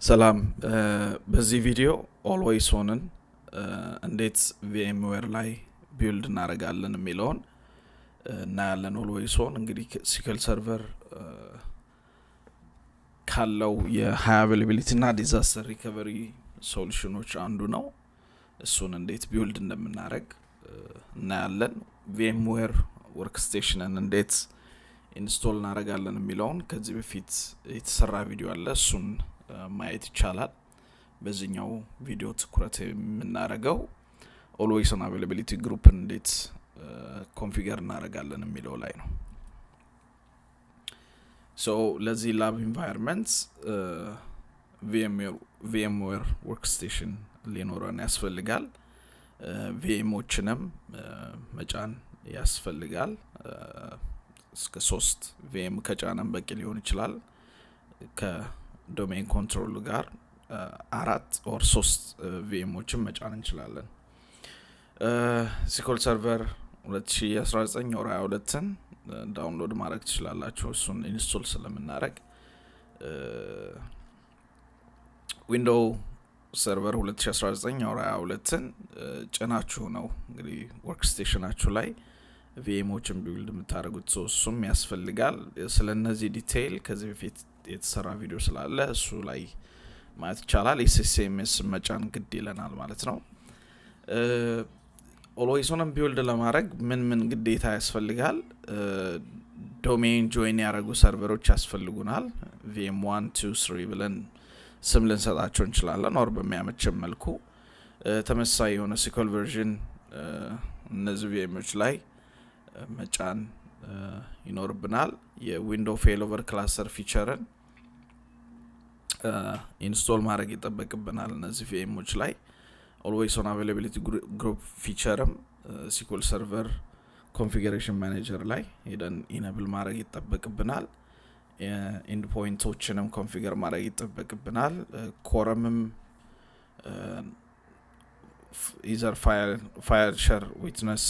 ሰላም በዚህ ቪዲዮ ኦልዌይስ ኦንን እንዴት VMware ላይ ቢልድ እናደርጋለን የሚለውን እናያለን። ኦልዌይስ ኦን እንግዲህ SQL ሰርቨር ካለው የሃይ አቬይላቢሊቲ እና ዲዛስተር ሪከቨሪ ሶሉሽኖች አንዱ ነው። እሱን እንዴት ቢልድ እንደምናደርግ እናያለን። VMware ወርክስቴሽንን እንዴት ኢንስቶል እናደርጋለን የሚለውን ከዚህ በፊት የተሰራ ቪዲዮ አለ፣ እሱን ማየት ይቻላል። በዚህኛው ቪዲዮ ትኩረት የምናደርገው ኦልዌይስ ኦን አቬይላቢሊቲ ግሩፕን እንዴት ኮንፊገር እናደርጋለን የሚለው ላይ ነው። ሶ ለዚህ ላብ ኢንቫይሮንመንት VMware ወርክስቴሽን ሊኖረን ያስፈልጋል። ቪኤሞችንም መጫን ያስፈልጋል። እስከ 3 ቪኤም ከጫነን በቂ ሊሆን ይችላል። ከዶሜን ኮንትሮል ጋር 4 or 3 ቪኤሞችን መጫን እንችላለን። SQL ሰርቨር 2019 or 22ን ዳውንሎድ ማድረግ ትችላላችሁ። እሱን ኢንስቶል ስለምናደርግ ዊንዶው ሰርቨር 2019 or 22ን ጭናችሁ ነው እንግዲህ ወርክስቴሽናችሁ ላይ ቪኤሞችን ቢልድ የምታደርጉት። እሱም ያስፈልጋል። ስለነዚህ ዲቴይል ከዚህ በፊት የተሰራ ቪዲዮ ስላለ እሱ ላይ ማየት ይቻላል። SSMS መጫን ግድ ይለናል ማለት ነው። ኦልዌይስ ኦንን ቢልድ ለማድረግ ምን ግዴታ ያስፈልጋል? ዶሜን ጆይን ያደረጉ ሰርቨሮች ያስፈልጉናል። VM1 2 3 ብለን ስም ልንሰጣቸው እንችላለን። ኦር በሚያመቸን መልኩ ተመሳሳይ የሆነ SQL ቨርዥን እነዚህ ቪኤሞች ላይ መጫን ይኖርብናል። የዊንዶው ፌይሎቨር ክላስተር ፊቸርን ኢንስቶል ማድረግ ይጠበቅብናል። እነዚህ ቪኤሞች ላይ ኦልዌይስ ኦን አቬይላቢሊቲ ግሩፕ ፊቸርም SQL ሰርቨር ኮንፊገሬሽን ማኔጀር ላይ ሄደን ኢኔብል ማድረግ ይጠበቅብናል። ኢንድ ፖይንቶችንም ኮንፊገር ማድረግ ይጠበቅብናል። ኮረምም ኢዘር ፋይል ሼር ዊትነስ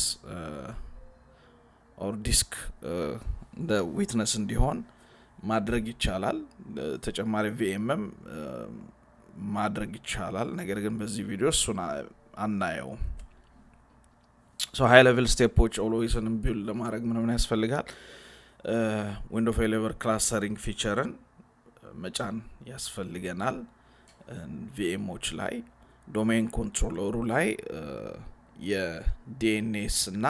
ኦር ዲስክ እንደ ዊትነስ እንዲሆን ማድረግ ይቻላል። ተጨማሪ ቪኤምም ማድረግ ይቻላል። ነገር ግን በዚህ ቪዲዮ እሱን አናየው። ሶ ሃይ ሌቨል ስቴፖች ኦልዌይስ ኦንን ቢልድ ለማድረግ ምን ያስፈልጋል? ዊንዶው ፌይሎቨር ክላስተሪንግ ፊቸርን መጫን ያስፈልገናል። ቪኤሞች ላይ ዶሜን ኮንትሮለሩ ላይ የዲኤንኤስ እና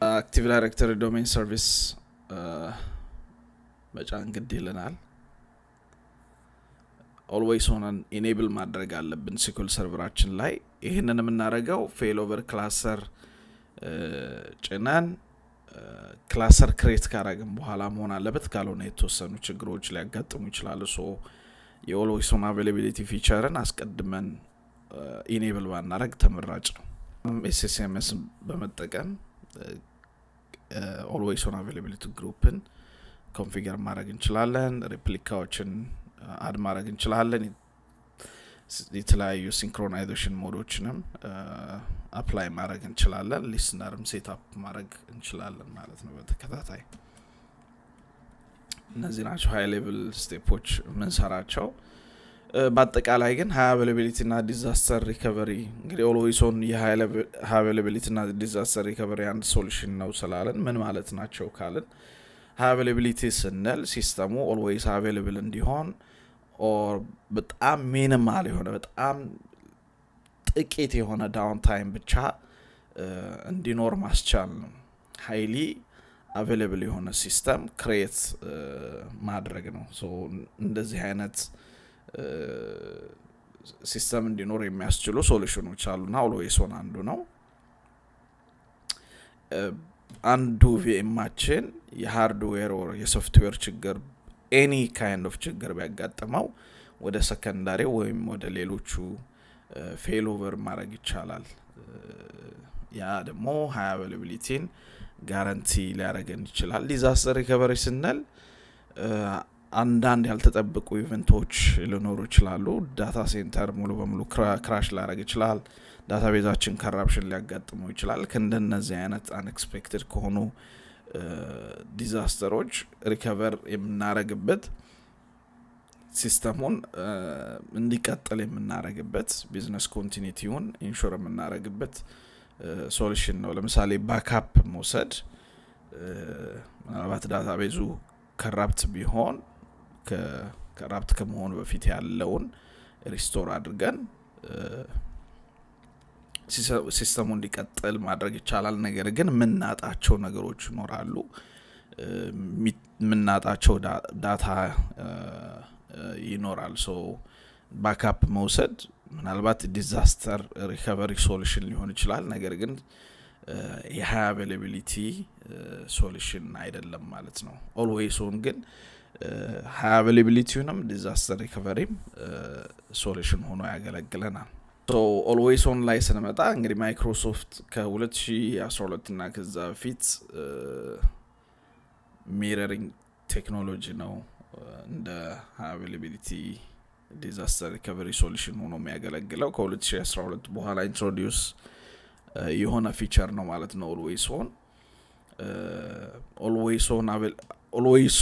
አክቲቭ ዳይሬክተሪ ዶሜን ሰርቪስ መጫን ግድ ይለናል። ኦልዌይስ ኦንን ኢኔብል ማድረግ አለብን SQL ሰርቨራችን ላይ። ይህንን የምናደርገው ፌይሎቨር ክላስተር ጭነን ክላስተር ክሬት ካረግን በኋላ መሆን አለበት። ካልሆነ የተወሰኑ ችግሮች ሊያጋጥሙ ይችላሉ። ሶ የኦልዌይስ ኦን አቬይላቢሊቲ ፊቸርን አስቀድመን ኢኔብል ባናረግ ተመራጭ ነው። SSMS በመጠቀም ኦልዌይስ ኦን አቬይላቢሊቲ ግሩፕን ኮንፊገር ማድረግ እንችላለን። ሪፕሊካዎችን አድ ማድረግ እንችላለን። የተለያዩ ሲንክሮናይዜሽን ሞዶችንም አፕላይ ማድረግ እንችላለን። ሊስነርም ሴትአፕ ማድረግ እንችላለን ማለት ነው በተከታታይ። እነዚህ ናቸው ሃይ ሌቭል ስቴፖች ምንሰራቸው። በአጠቃላይ ግን ሃይ አቬይላቢሊቲ እና ዲዛስተር ሪከቨሪ እንግዲህ ኦልዌይስ ኦን የሃይ አቬይላቢሊቲ እና ዲዛስተር ሪከቨሪ አንድ ሶሉሽን ነው ስላለን ምን ማለት ናቸው ካልን፣ ሃይ አቬይላቢሊቲ ስንል ሲስተሙ ኦልዌይስ አቬይላብል እንዲሆን ኦር በጣም ሚኒማል የሆነ በጣም ጥቂት የሆነ ዳውን ታይም ብቻ እንዲኖር ማስቻል ነው። ሃይሊ አቬይላብል የሆነ ሲስተም ክሬት ማድረግ ነው። ሶ እንደዚህ አይነት ሲስተም እንዲኖር የሚያስችሉ ሶሉሽኖች አሉና ኦልዌይስ ኦን አንዱ ነው። አንዱ ቪኤማችን የሃርድዌር ኦር የሶፍትዌር ችግር ኤኒ ካይንድ ኦፍ ችግር ቢያጋጥመው ወደ ሰከንዳሪ ወይም ወደ ሌሎቹ ፌይሎቨር ማድረግ ይቻላል። ያ ደግሞ ሃይ አቬይላቢሊቲን ጋራንቲ ሊያደርገን ይችላል። ዲዛስተር ሪከቨሪ ስንል አንዳንድ ያልተጠበቁ ኢቨንቶች ሊኖሩ ይችላሉ። ዳታ ሴንተር ሙሉ በሙሉ ክራሽ ሊያደርግ ይችላል። ዳታቤዛችን ከራፕሽን ሊያጋጥመው ይችላል። ከእንደነዚህ አይነት አንኤክስፔክትድ ከሆኑ ዲዛስተሮች ሪከቨር የምናደርግበት ሲስተሙን እንዲቀጥል የምናረግበት ቢዝነስ ኮንቲኒቲውን ኢንሹር የምናረግበት ሶሉሽን ነው። ለምሳሌ ባክአፕ መውሰድ ምናልባት ዳታቤዙ ከራፕት ቢሆን ከራፕት ከመሆኑ በፊት ያለውን ሪስቶር አድርገን ሲስተሙ እንዲቀጥል ማድረግ ይቻላል። ነገር ግን ምናጣቸው ነገሮች ይኖራሉ። ምናጣቸው ዳታ ይኖራል። ሶ ባክአፕ መውሰድ ምናልባት ዲዛስተር ሪከቨሪ ሶሉሽን ሊሆን ይችላል። ነገር ግን የሃይ አቬይላቢሊቲ ሶሉሽን አይደለም ማለት ነው። ኦልዌይስ ኦን ግን ሃይ አቬይላቢሊቲውንም ዲዛስተር ሪከቨሪም ሶሉሽን ሆኖ ያገለግለናል። ሶ ኦልዌይስ ኦን ላይ ስንመጣ እንግዲህ ማይክሮሶፍት ከ2012 እና ከዛ በፊት ሚረሪንግ ቴክኖሎጂ ነው እንደ ሃይ አቬይላቢሊቲ ዲዛስተር ሪከቨሪ ሶሉሽን ሆኖ የሚያገለግለው። ከ2012 በኋላ ኢንትሮዲዩስ የሆነ ፊቸር ነው ማለት ነው። ኦልዌይስ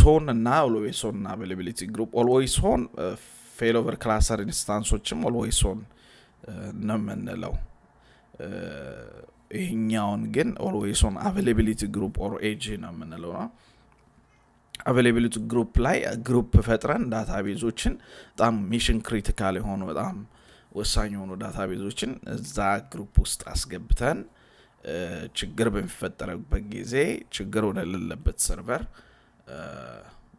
ኦን እና ኦልዌይስ ኦን አቬይላቢሊቲ ግሩፕ ኦልዌይስ ኦን ፌይሎቨር ክላስተር ኢንስታንሶችም ኦልዌይስ ኦን ነው የምንለው። ይሄኛውን ግን ኦልዌይስ ኦን አቬይላቢሊቲ ግሩፕ ኦር ኤጂ ነው የምንለው ነው። አቬይላቢሊቲ ግሩፕ ላይ ግሩፕ ፈጥረን ዳታቤዞችን በጣም ሚሽን ክሪቲካል የሆኑ በጣም ወሳኝ የሆኑ ዳታቤዞችን እዛ ግሩፕ ውስጥ አስገብተን ችግር በሚፈጠርበት ጊዜ ችግር ወደሌለበት ሰርቨር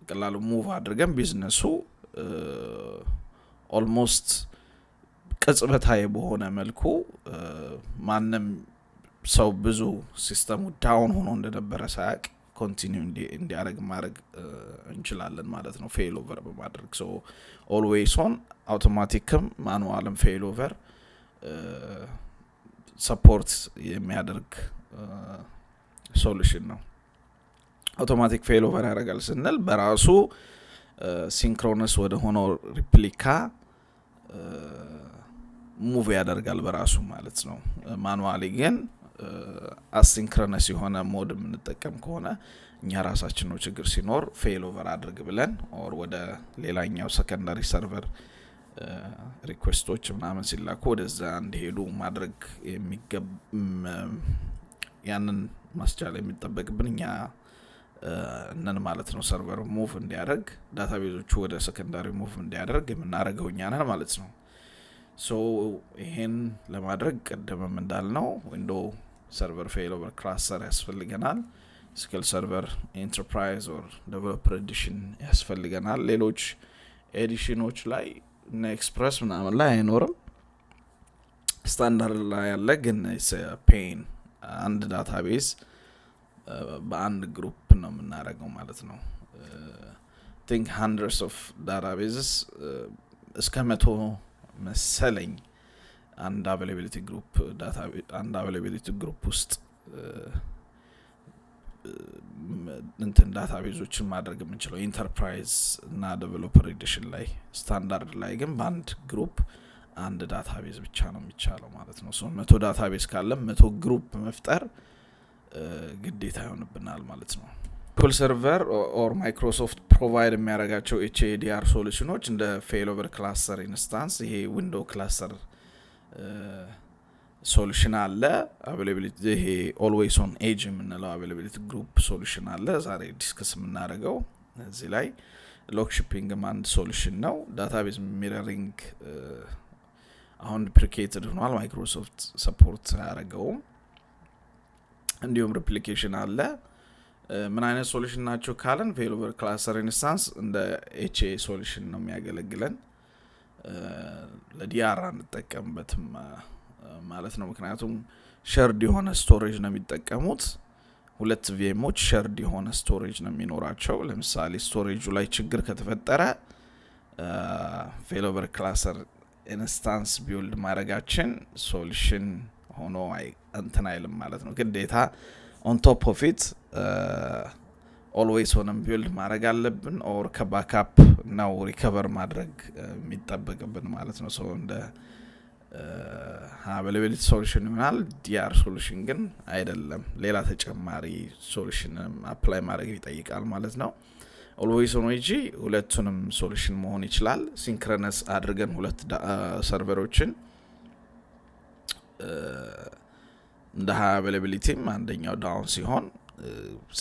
ቀላሉ ሙቭ አድርገን ቢዝነሱ ኦልሞስት ቅጽበታዊ በሆነ መልኩ ማንም ሰው ብዙ ሲስተሙ ዳውን ሆኖ እንደነበረ ሳያቅ ኮንቲኒው እንዲያደርግ ማድረግ እንችላለን ማለት ነው። ፌል ኦቨር በማድረግ ሶ ኦልዌይስ ኦን አውቶማቲክም ማኑዋልም ፌል ኦቨር ሰፖርት የሚያደርግ ሶሉሽን ነው። አውቶማቲክ ፌል ኦቨር ያደርጋል ስንል በራሱ ሲንክሮነስ ወደ ሆነው ሪፕሊካ ሙቭ ያደርጋል በራሱ ማለት ነው። ማኑዋሊ ግን አሲንክሮነስ የሆነ ሞድ የምንጠቀም ከሆነ እኛ ራሳችን ነው ችግር ሲኖር ፌል ኦቨር አድርግ ብለን ኦር ወደ ሌላኛው ሰከንዳሪ ሰርቨር ሪኩዌስቶች ምናምን ሲላኩ ወደዛ እንዲሄዱ ማድረግ ያንን ማስቻል የሚጠበቅብን እኛ እነን ማለት ነው። ሰርቨር ሙቭ እንዲያደርግ ዳታቤዞቹ ወደ ሰከንዳሪ ሙቭ እንዲያደርግ የምናደርገው እኛ ነን ማለት ነው። ሶ ይሄን ለማድረግ ቀደምም እንዳልነው ዊንዶ ሰርቨር ፌይሎቨር ክላስተር ያስፈልገናል። ስኬል ሰርቨር ኢንተርፕራይዝ ኦር ዴቨሎፐር ኤዲሽን ያስፈልገናል። ሌሎች ኤዲሽኖች ላይ እና ኤክስፕረስ ምናምን ላይ አይኖርም። ስታንዳርድ ላይ ያለ ግን ፔን አንድ ዳታቤዝ በአንድ ግሩፕ ነው የምናደርገው ማለት ነው። ቲንክ hundreds of databases እስከ 100 መሰለኝ አንድ አቬይላቢሊቲ ግሩፕ ውስጥ እንትን ዳታቤዞችን ማድረግ የምንችለው ኢንተርፕራይዝ እና ዴቨሎፐር ኤዲሽን ላይ። ስታንዳርድ ላይ ግን በአንድ ግሩፕ አንድ ዳታቤዝ ብቻ ነው የሚቻለው ማለት ነው። ሶ 100 ዳታቤዝ ካለ 100 ግሩፕ መፍጠር ግዴታ ይሆንብናል ማለት ነው። SQL ሰርቨር ኦር ማይክሮሶፍት ፕሮቫይድ የሚያደርጋቸው HADR ሶሉሽኖች እንደ ፌይሎቨር ክላስተር ኢንስታንስ ይሄ ዊንዶው ክላስተር ሶሉሽን አለ። አቬይላቢሊቲ ይሄ ኦልዌይስ ኦን ኤጅ የምንለው አቬይላቢሊቲ ግሩፕ ሶሉሽን አለ። ዛሬ ዲስከስ የምናደርገው እዚህ ላይ ሎክ ሺፒንግ አንድ ሶሉሽን ነው። ዳታቤዝ ሚረሪንግ አሁን ዲፕሪኬትድ ሆኗል። ማይክሮሶፍት ሰፖርት አያደርገውም። እንዲሁም ሪፕሊኬሽን አለ። ምን አይነት ሶሉሽን ናቸው ካለን ፌይሎቨር ክላስተር ኢንስታንስ እንደ HA ሶሉሽን ነው የሚያገለግለን። ለዲአር አንጠቀምበትም ማለት ነው። ምክንያቱም ሸርድ የሆነ ስቶሬጅ ነው የሚጠቀሙት። ሁለት ቪኤሞች ሸርድ የሆነ ስቶሬጅ ነው የሚኖራቸው። ለምሳሌ ስቶሬጁ ላይ ችግር ከተፈጠረ ፌይሎቨር ክላስተር ኢንስታንስ ቢውልድ ማድረጋችን ሶሉሽን ሆኖ እንትን አይልም ማለት ነው። ግዴታ ኦን ቶፕ ኦፍ ኢት ኦልዌይስ ሆነም ቢውልድ ማድረግ አለብን ኦር ከባካፕ ነው ሪከቨር ማድረግ የሚጠበቅብን ማለት ነው። ሶ እንደ አቬይላቢሊቲ ሶሉሽን ይሆናል። ዲአር ሶሉሽን ግን አይደለም። ሌላ ተጨማሪ ሶሉሽን አፕላይ ማድረግ ይጠይቃል ማለት ነው። ኦልዌይስ ኦን ኦጂ ሁለቱንም ሶሉሽን መሆን ይችላል። ሲንክሮነስ አድርገን ሁለት ሰርቨሮችን እንደ ሃይ አቬይላቢሊቲም አንደኛው ዳውን ሲሆን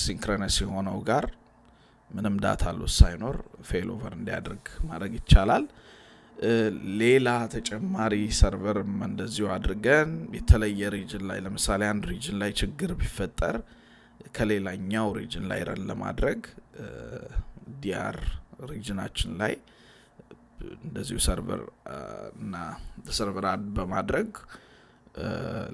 ሲንክሮነስ የሆነው ጋር ምንም ዳታ ሎስ ሳይኖር ፌል ኦቨር እንዲያደርግ ማድረግ ይቻላል። ሌላ ተጨማሪ ሰርቨር እንደዚሁ አድርገን የተለየ ሪጅን ላይ ለምሳሌ አንድ ሪጅን ላይ ችግር ቢፈጠር ከሌላኛው ሪጅን ላይ ረን ለማድረግ ዲአር ሪጅናችን ላይ እንደዚሁ ሰርቨር እና ሰርቨር አድ በማድረግ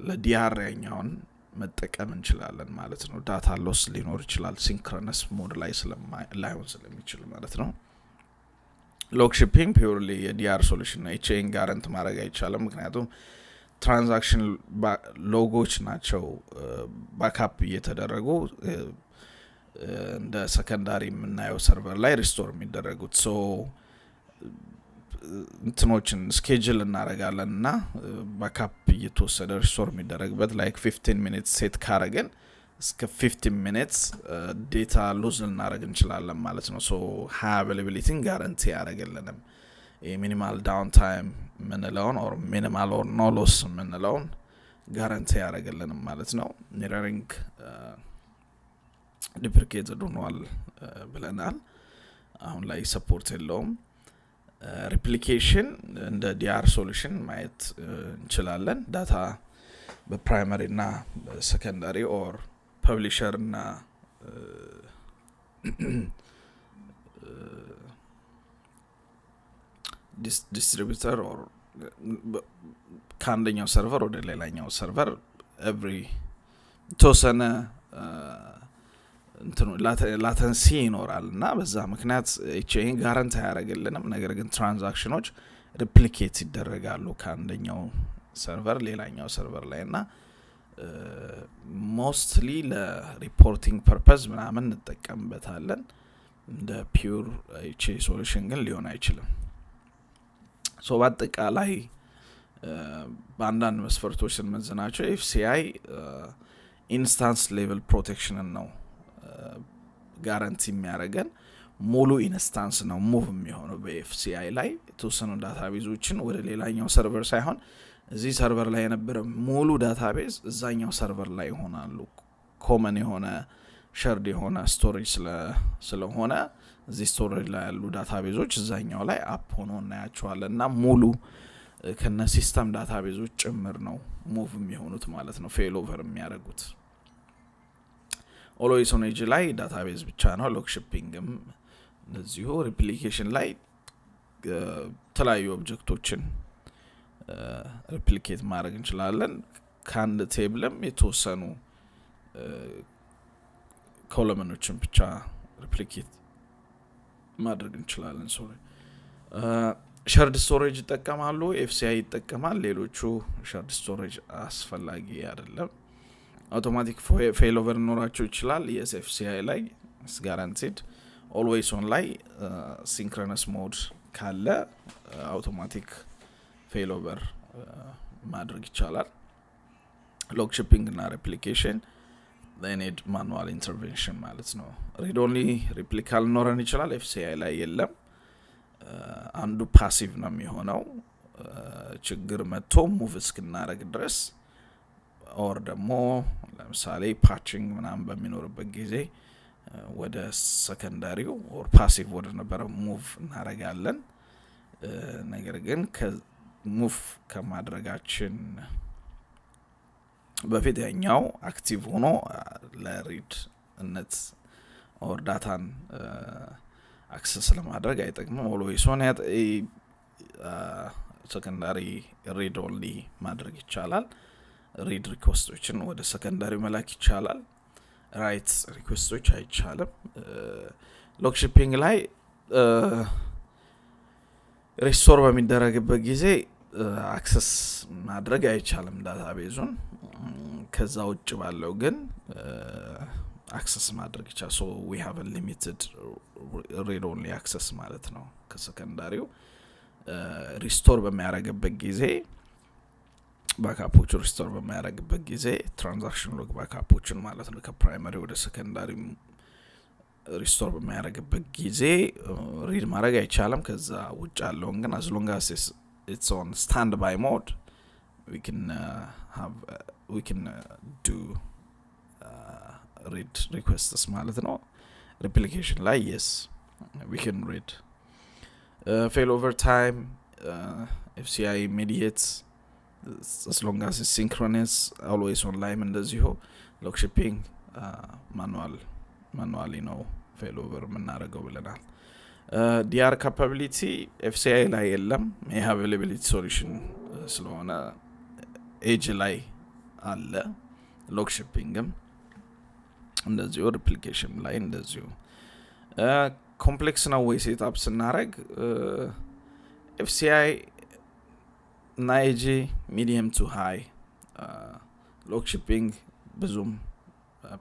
ለዲአር ያኛውን መጠቀም እንችላለን ማለት ነው። ዳታ ሎስ ሊኖር ይችላል ሲንክሮነስ ሞድ ላይ ላይሆን ስለሚችል ማለት ነው። ሎክ ሺፒንግ ፒውርሊ የዲአር ሶሉሽን ነው። ቼን ጋረንት ማድረግ አይቻልም፣ ምክንያቱም ትራንዛክሽን ሎጎች ናቸው ባክአፕ እየተደረጉ እንደ ሰከንዳሪ የምናየው ሰርቨር ላይ ሪስቶር የሚደረጉት። ሶ እንትኖችን ስኬጁል እናደርጋለን እና ባክአፕ እየተወሰደ ሪስቶር የሚደረግበት ላይክ 15 ሚኒትስ ሴት ካረገን እስከ 15 ሚኒትስ ዴታ ሉዝ ልናደርግ እንችላለን ማለት ነው። ሶ ሃይ አቬይላቢሊቲን ጋራንቲ ያደርግልንም ሚኒማል ዳውን ታይም ምንለውን ኦር ሚኒማል ኦር ኖ ሎስ ምንለውን ጋራንቲ ያደርግልንም ማለት ነው። ሚረሪንግ ዲፕሪኬትድ ሆኗል ብለናል። አሁን ላይ ሰፖርት የለውም። ሪፕሊኬሽን እንደ ዲአር ሶሉሽን ማየት እንችላለን። ዳታ በፕራይመሪ እና በሰከንዳሪ ኦር ፐብሊሸር እና ዲስትሪቢዩተር ኦር ከአንደኛው ሰርቨር ወደ ሌላኛው ሰርቨር ኤቭሪ ተወሰነ ላተንሲ ይኖራል እና በዛ ምክንያት ቼን ጋራንቲ ያደርግልንም። ነገር ግን ትራንዛክሽኖች ሪፕሊኬት ይደረጋሉ ከአንደኛው ሰርቨር ሌላኛው ሰርቨር ላይ እና ሞስትሊ ለሪፖርቲንግ ፐርፐዝ ምናምን እንጠቀምበታለን። እንደ ፒውር ቼ ሶሉሽን ግን ሊሆን አይችልም። ሶ በአጠቃላይ በአንዳንድ መስፈርቶች ስንመዝናቸው ኤፍሲአይ ኢንስታንስ ሌቨል ፕሮቴክሽንን ነው ጋራንቲ የሚያደርገን። ሙሉ ኢንስታንስ ነው ሙቭ የሚሆነው በኤፍሲአይ ላይ የተወሰኑ ዳታቤዞችን ወደ ሌላኛው ሰርቨር ሳይሆን እዚህ ሰርቨር ላይ የነበረ ሙሉ ዳታቤዝ እዛኛው ሰርቨር ላይ ይሆናሉ። ኮመን የሆነ ሸርድ የሆነ ስቶሬጅ ስለሆነ እዚህ ስቶሬጅ ላይ ያሉ ዳታቤዞች እዛኛው ላይ አፕ ሆኖ እናያቸዋለን እና ሙሉ ከነ ሲስተም ዳታቤዞች ጭምር ነው ሙቭ የሚሆኑት ማለት ነው ፌል ኦቨር የሚያደርጉት። ኦልዌይስ ኦን ኤጅ ላይ ዳታቤዝ ብቻ ነው። ሎክ ሺፒንግም እንደዚሁ ሪፕሊኬሽን ላይ ተለያዩ ኦብጀክቶችን ሪፕሊኬት ማድረግ እንችላለን። ከአንድ ቴብልም የተወሰኑ ኮለመኖችን ብቻ ሪፕሊኬት ማድረግ እንችላለን። ሸርድ ስቶሬጅ ይጠቀማሉ፣ ኤፍሲአይ ይጠቀማል። ሌሎቹ ሸርድ ስቶሬጅ አስፈላጊ አይደለም። አውቶማቲክ ፌል ኦቨር ኖራቸው ይችላል። የኤፍሲአይ ላይ ጋራንቲድ። ኦልዌይስ ኦን ላይ ሲንክሮነስ ሞድ ካለ አውቶማቲክ ፌል ኦቨር ማድረግ ይቻላል። ሎክ ሺፒንግ እና ሬፕሊኬሽን ኔድ ማኑዋል ኢንተርቬንሽን ማለት ነው። ሪድ ኦንሊ ሪፕሊካ ሊኖረን ይችላል፣ ኤፍሲአይ ላይ የለም። አንዱ ፓሲቭ ነው የሚሆነው ችግር መጥቶ ሙቭ እስክናደርግ ድረስ። ኦር ደግሞ ለምሳሌ ፓቺንግ ምናምን በሚኖርበት ጊዜ ወደ ሰከንዳሪው ኦር ፓሲቭ ወደ ነበረው ሙቭ እናደርጋለን። ነገር ግን ሙቭ ከማድረጋችን በፊት ያኛው አክቲቭ ሆኖ ለሪድ እነት ኦር ዳታን አክሰስ ለማድረግ አይጠቅምም። ኦልዌይስ ኦን ሰከንዳሪ ሪድ ኦንሊ ማድረግ ይቻላል። ሪድ ሪኩዌስቶችን ወደ ሰከንዳሪ መላክ ይቻላል። ራይት ሪኩዌስቶች አይቻልም። ሎክ ሺፒንግ ላይ ሪስቶር በሚደረግበት ጊዜ አክሰስ ማድረግ አይቻልም ዳታቤዙን። ከዛ ውጭ ባለው ግን አክሰስ ማድረግ ይቻላል። ሶ ዊ ሃቭ አ ሊሚትድ ሪድ ኦንሊ አክሰስ ማለት ነው። ከሰከንዳሪው ሪስቶር በሚያደርግበት ጊዜ ባክአፖቹ ሪስቶር በሚያደርግበት ጊዜ ትራንዛክሽን ሎግ ባክአፖችን ማለት ነው ከፕራይመሪ ወደ ሰከንዳሪ ሪስቶር በሚያደርግበት ጊዜ ሪድ ማድረግ አይቻልም። ከዛ ውጭ ያለውን ግን as long as it's on standby mode we can do read requests ማለት ነው። replication ላይ yes we can read. Failover time FCI immediate as long as it's synchronous always online እንደዚሁ lock shipping manually ነው failover የምናደርገው ብለናል። DR capability FCI ላይ የለም። ይሄ availability solution ስለሆነ ኤጅ ላይ አለ። lock shippingም እንደዚሁ replication ላይ እንደዚሁ ኮምፕሌክስ ነው ወይ ሴትአፕ ስናደርግ FCI እና AG medium to high lock shipping ብዙም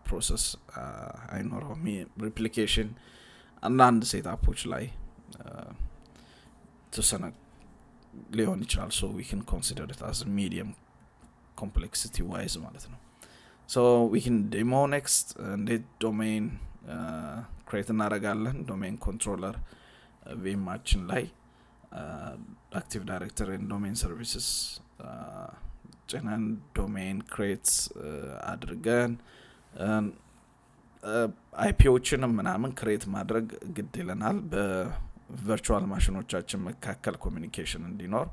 ፕሮሰስ አይኖረውም። replication አንዳንድ ሴትአፖች ላይ ተሰነ ሊሆን ይችላል። so we can consider it as medium complexity wise ማለት ነው። so we can demo next እንዴት domain create እናደርጋለን። domain controller vmaችን ላይ active directory and domain services ጭነን domain create አድርገን አይፒዎችንም ምናምን ክሬት ማድረግ ግድ ይለናል። በቨርቹዋል ማሽኖቻችን መካከል ኮሚኒኬሽን እንዲኖር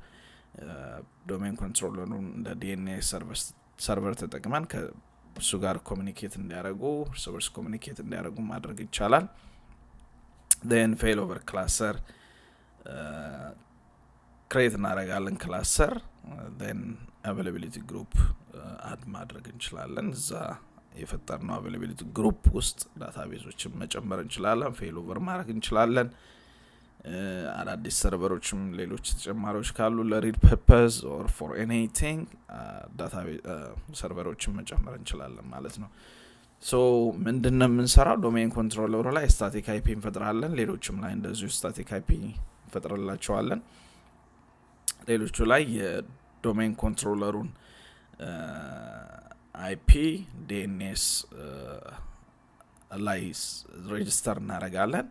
ዶሜን ኮንትሮለሩን እንደ DNS ሰርቨር ተጠቅመን ከሱ ጋር ኮሚኒኬት እንዲያደርጉ ሰርቨርስ ኮሚኒኬት እንዲያደርጉ ማድረግ ይቻላል። then failover cluster ክሬት እናደርጋለን cluster then availability group አድ ማድረግ እንችላለን። እዛ የፈጠርነው availability group ውስጥ ዳታቤዞችን መጨመር እንችላለን። failover ማድረግ እንችላለን። አዳዲስ ሰርቨሮችም ሌሎች ተጨማሪዎች ካሉ ለሪድ purpose or for anything ዳታቤዝ ሰርቨሮችን መጨመር እንችላለን ማለት ነው። so ምንድነው የምንሰራው? ዶሜን ኮንትሮለሩ ላይ static IP እንፈጥራለን። ሌሎችም ላይ እንደዚሁ static IP እንፈጥርላቸዋለን። ሌሎቹ ላይ የዶሜን ኮንትሮለሩን IP DNS ላይ ሬጂስተር እናደርጋለን።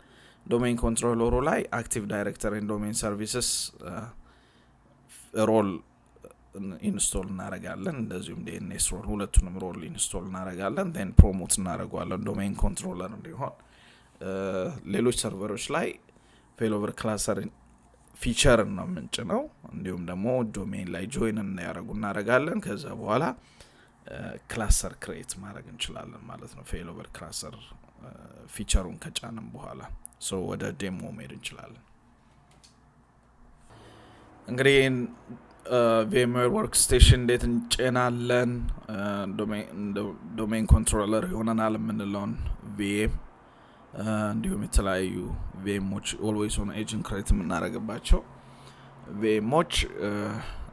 ዶሜን ኮንትሮለሩ ላይ አክቲቭ ዳይሬክተሪ ኤንድ ዶሜን ሰርቪስስ ሮል ኢንስቶል እናደርጋለን። እንደዚሁም DNS ሮል ሁለቱንም ሮል ኢንስቶል እናደርጋለን። then ፕሮሞት እናደርጋለን ዶሜን ኮንትሮለር እንዲሆን። ሌሎች ሰርቨሮች ላይ failover cluster ፊቸር ነው የምንጭነው። እንዲሁም ደግሞ ዶሜን ላይ ጆይን እናደርጋለን። ከዛ በኋላ ክላስተር ክሬት ማድረግ እንችላለን ማለት ነው። failover cluster ፊቸሩን ከጫንም በኋላ so ወደ ዴሞ መሄድ እንችላለን። እንግዲህ VMware workstation እንዴት እንጭናለን? ዶሜን ኮንትሮለር ይሆነናል የምንለውን VM እንዲሁም የተለያዩ VMዎች always on agent create የምናደርግባቸው VMዎች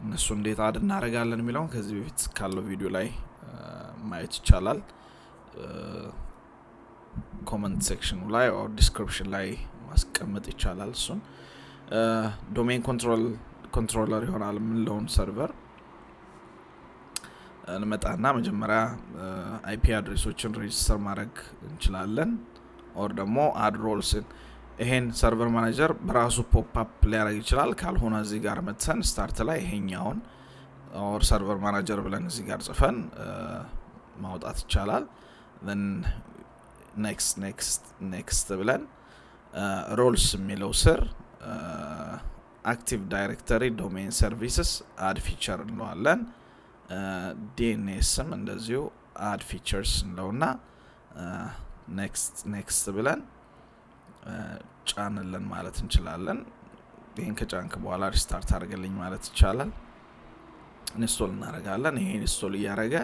እነሱ እንዴት አድ እናደርጋለን የሚለውን ከዚህ በፊት ካለው ቪዲዮ ላይ ማየት ይቻላል። ኮሜንት ሴክሽኑ ላይ or description ላይ ማስቀመጥ ይቻላል። እሱን ዶሜን ኮንትሮለር ይሆናል የምንለውን ሰርቨር እንመጣና መጀመሪያ IP አድሬሶችን ሬጂስተር ማድረግ እንችላለን። or ደግሞ add roles ይሄን ሰርቨር ማኔጀር በራሱ ፖፕ አፕ ሊያደርግ ይችላል። ካልሆነ እዚህ ጋር መተን ስታርት ላይ ይሄኛውን or ሰርቨር ማኔጀር ብለን እዚህ ጋር ጽፈን ማውጣት ይቻላል። then next ብለን roles የሚለው ስር active directory domain services add feature እንለዋለን። DNSም እንደዚሁ add features እንለውና next ብለን ጫንልን ማለት እንችላለን። ይሄን ከጫንክ በኋላ ሪስታርት አድርገልኝ ማለት ይቻላል። ኢንስቶል እናደርጋለን። ይሄን ኢንስቶል ያደረገ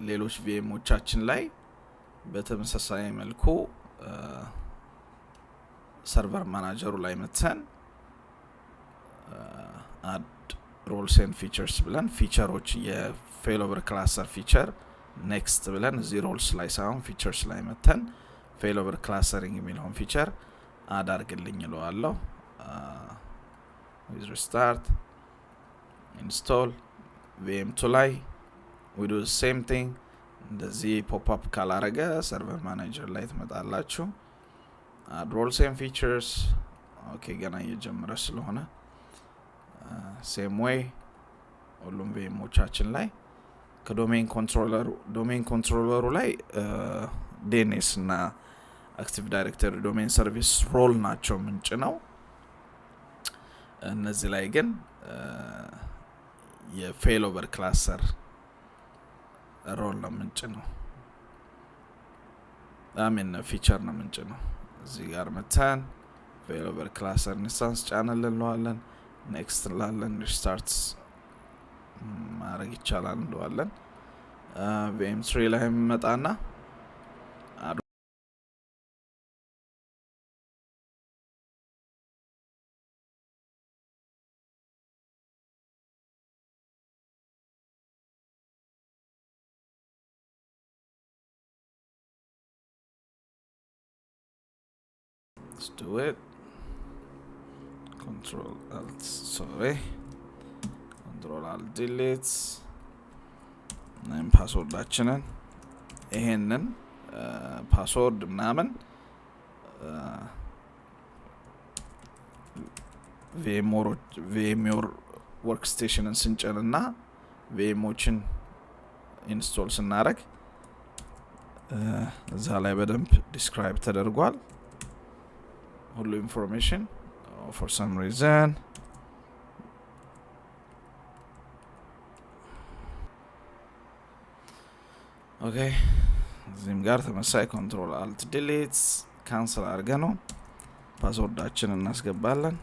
ሌሎች VMዎቻችን ላይ በተመሳሳይ መልኩ ሰርቨር ማናጀሩ ላይ መተን add roles and features ብለን ፊቸሮች የfailover cluster ፊቸር next ብለን እዚህ roles ላይ ሳይሆን features ላይ መተን failover clustering የሚለውን ፊቸር አድ አድርግልኝ እለዋለሁ። with restart install VM2 ላይ we do the same thing እንደዚህ ፖፕ አፕ ካላረገ ሰርቨር ማኔጀር ላይ ትመጣላችሁ add roles and features ኦኬ ገና እየጀመረ ስለሆነ same way ሁሉም ቪኤሞቻችን ላይ ከዶሜን ኮንትሮለሩ ላይ DNS እና አክቲቭ ዳይሬክተሪ ዶሜን ሰርቪስ ሮል ናቸው ምንጭ ነው እነዚህ ላይ ግን የፌሎቨር ክላሰር ሮል ነው ምንጭ ነው አሜን ፊቸር ነው ምንጭ ነው እዚህ ጋር መተን ፌሎቨር ክላሰር ኢንስታንስ ቻነል እንለዋለን ኔክስት እንላለን ሪስታርት ማድረግ ይቻላል እንለዋለን VM3 ላይ መጣና let's do it control alt delete ነን ፓስወርዳችንን ይሄንን ፓስወርድ ምናምን VMware workstationን ስንጨንና VMዎችን ኢንስቶል ስናደርግ እዛ ላይ በደንብ ዲስክራይብ ተደርጓል ሁሉ ኢንፎርሜሽን for some reason okay እዚህም ጋር ተመሳሳይ control alt delete cancel አድርገነው ፓስወርዳችንን እናስገባለን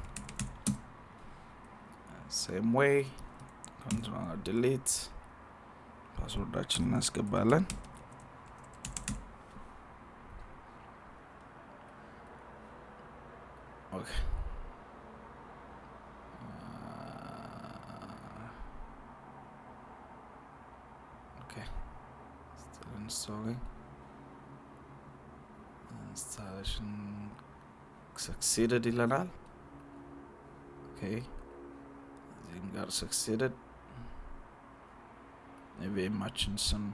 same way control alt delete ፓስወርዳችንን እናስገባለን okay installing installation succeeded ይለናል okay እዚህም ጋር succeeded VMችን ስም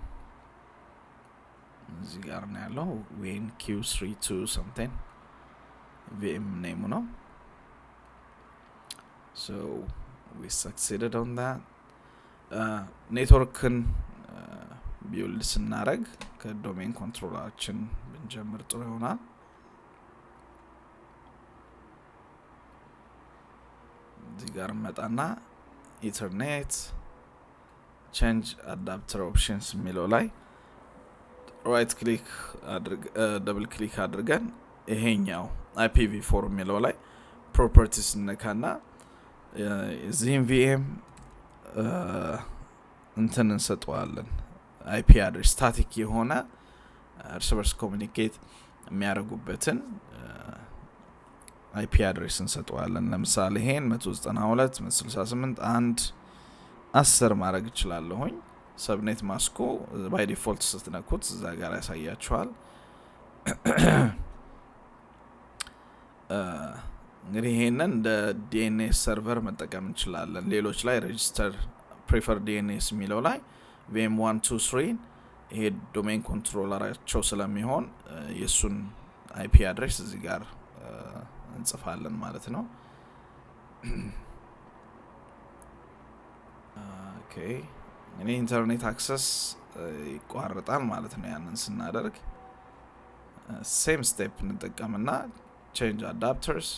እዚህ ጋር ነው ያለው WinQ32 something VM name ነው so we succeeded on that ኔትወርክን ቢውልድ ስናረግ ከዶሜን ኮንትሮለራችን ብንጀምር ጥሩ ይሆናል እዚህ ጋር መጣና ኢንተርኔት change adapter options የሚለው ላይ right click double click አድርገን ይሄኛው IPv4 የሚለው ላይ properties ነካና እዚህም VM እንትን እንሰጠዋለን IP address static የሆነ እርስ በርስ ኮሙኒኬት የሚያደርጉበትን IP address እንሰጠዋለን ለምሳሌ ይሄን 192.168.1.10 ማድረግ ይችላልሁኝ ሰብኔት ማስኩ by default ስትነኩት እዛ ጋር ያሳያችኋል እንግዲህ ይሄንን እንደ DNS ሰርቨር መጠቀም እንችላለን ሌሎች ላይ register prefer DNS የሚለው ላይ VM123 ይሄ ዶሜን ኮንትሮለራቸው ስለሚሆን የሱን IP አድሬስ እዚህ ጋር እንጽፋለን ማለት ነው ኦኬ እኔ ኢንተርኔት አክሰስ ይቋረጣል ማለት ነው ያንን ስናደርግ ሴም ስቴፕ እንጠቀምና change adapters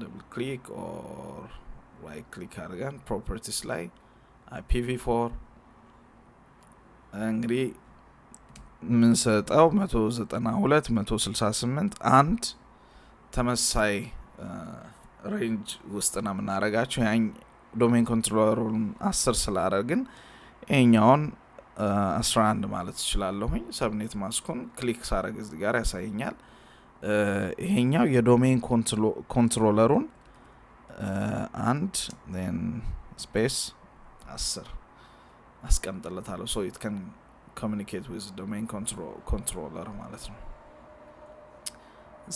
double click or right click አድርገን properties ላይ IPv4 እንግዲህ ምን ሰጣው 192.168.1 ተመሳሳይ ሬንጅ ውስጥ ነው የምናረጋቸው ያን ዶሜን ኮንትሮለሩን 10 ስላደረግን ይሄኛውን 11 ማለት ይችላልሁኝ ሰብኔት ማስኩን ክሊክ ሳረግ እዚህ ጋር ያሳየኛል ይሄኛው የዶሜን ኮንትሮለሩን and then space 10 አስቀምጥለታለሁ so it can communicate with domain controller ማለት ነው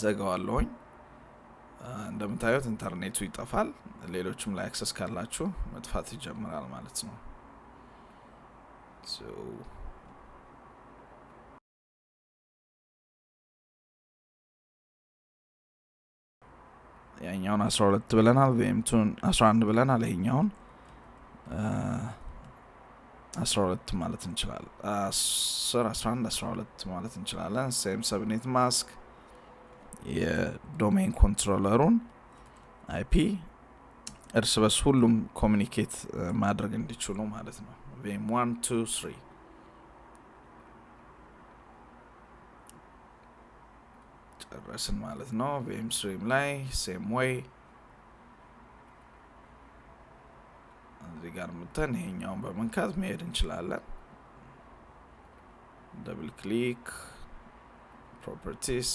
ዘጋዋለሁኝ እንደምታዩት ኢንተርኔቱ ይጠፋል ሌሎችም ላይ አክሰስ ካላችሁ መጥፋት ይጀምራል ማለት ነው so ያኛውን 12 ብለናል VM2 11 ብለናል ይሄኛውን 12 ማለት እንችላለን 10 11 12 ማለት እንችላለን ሴም ሰብኔት ማስክ የዶሜን ኮንትሮለሩን IP እርስ በርስ ሁሉም ኮሙኒኬት ማድረግ እንዲችሉ ማለት ነው VM1 2 3 ጨረስን ማለት ነው VM3 ላይ ሴም ዌይ እዚህ ጋር መተን ይሄኛውን በመንካት መሄድ እንችላለን ደብል ክሊክ ፕሮፐርቲስ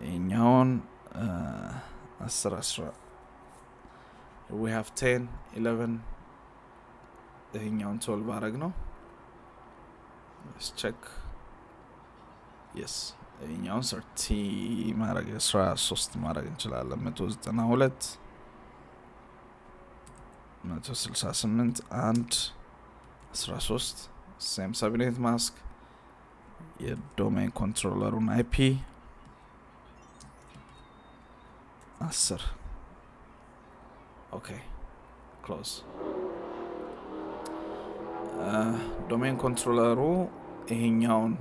ይሄኛውን 10 we have 10 11 ይሄኛውን 12 አረግ ነው let's check yes ይሄኛውን 30 ማረግ 13 ማረግ እንችላለን 192 168 and 13 same subnet mask የዶሜን ኮንትሮለሩን IP 10 okay close ዶሜን ኮንትሮለሩ ይሄኛውን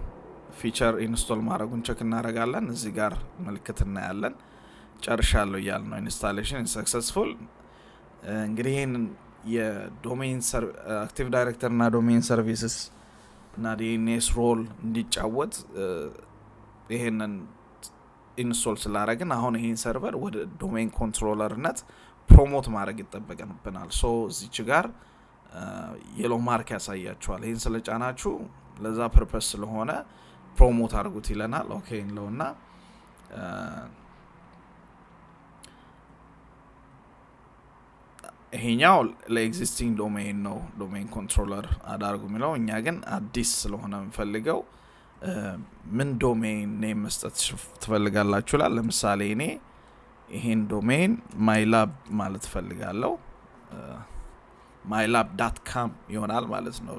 ፊቸር ኢንስቶል ማድረጉን ቼክ እናደርጋለን እዚህ ጋር ምልክት እናያለን ጨርሻለሁ ያልነው ኢንስታሌሽን ሰክሰስፉል እንግዲህ ይሄን የዶሜን አክቲቭ ዳይሬክተር እና ዶሜን ሰርቪስስ እና DNS ሮል እንዲጫወት ይሄንን ኢንስቶል ስላደረግን አሁን ይሄን ሰርቨር ወደ ዶሜን ኮንትሮለርነት ፕሮሞት ማድረግ ይጠበቅብናል ሶ እዚች ጋር የሎ ማርክ ያሳያችኋል ይሄን ስለጫናችሁ ለዛ ፐርፐስ ስለሆነ ፕሮሞት አድርጉት ይለናል ኦኬ እንለውና ይሄኛው ለኤግዚስቲንግ ዶሜን ነው ዶሜን ኮንትሮለር አዳርጉ የሚለው እኛ ግን አዲስ ስለሆነ እንፈልገው ምን ዶሜን ኔም መስጠት ትፈልጋላችሁ ይላል ለምሳሌ እኔ ይሄን ዶሜን mylab ማለት ፈልጋለሁ mylab.com ይሆናል ማለት ነው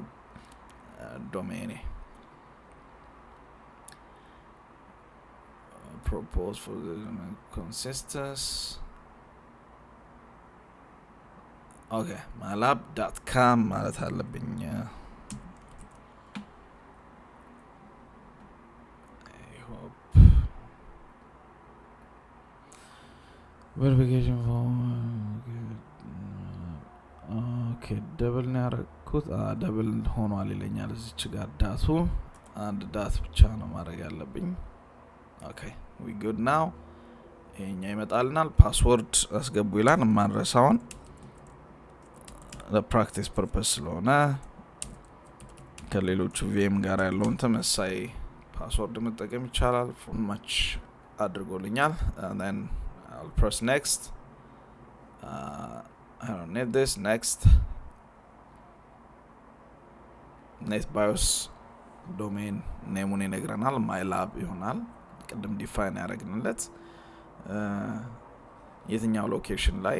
ዶሜኔ propose for the consistency okay mylab.com ማለት አለብኝ I hope verification form okay double ነው ያረኩት double ሆኗል ይለኛል እዚች ጋር ዳቱ አንድ ዳት ብቻ ነው ማድረግ ያለብኝ okay we good now ይሄኛ ይመጣልናል ፓስወርድ አስገቡ ይላል ማንረሳውን ለፕራክቲስ ፐርፐስ ስለሆነ ከሌሎቹ VM ጋር ያለውን ተመሳሳይ ፓስወርድ መጠቀም ይቻላል ፎርማች አድርጎልኛል and then I'll press next I don't need this next NetBIOS domain ኔሙን ይነግረናል mylab ይሆናል ቀደም ዲፋይን ያደረግንለት የትኛው ሎኬሽን ላይ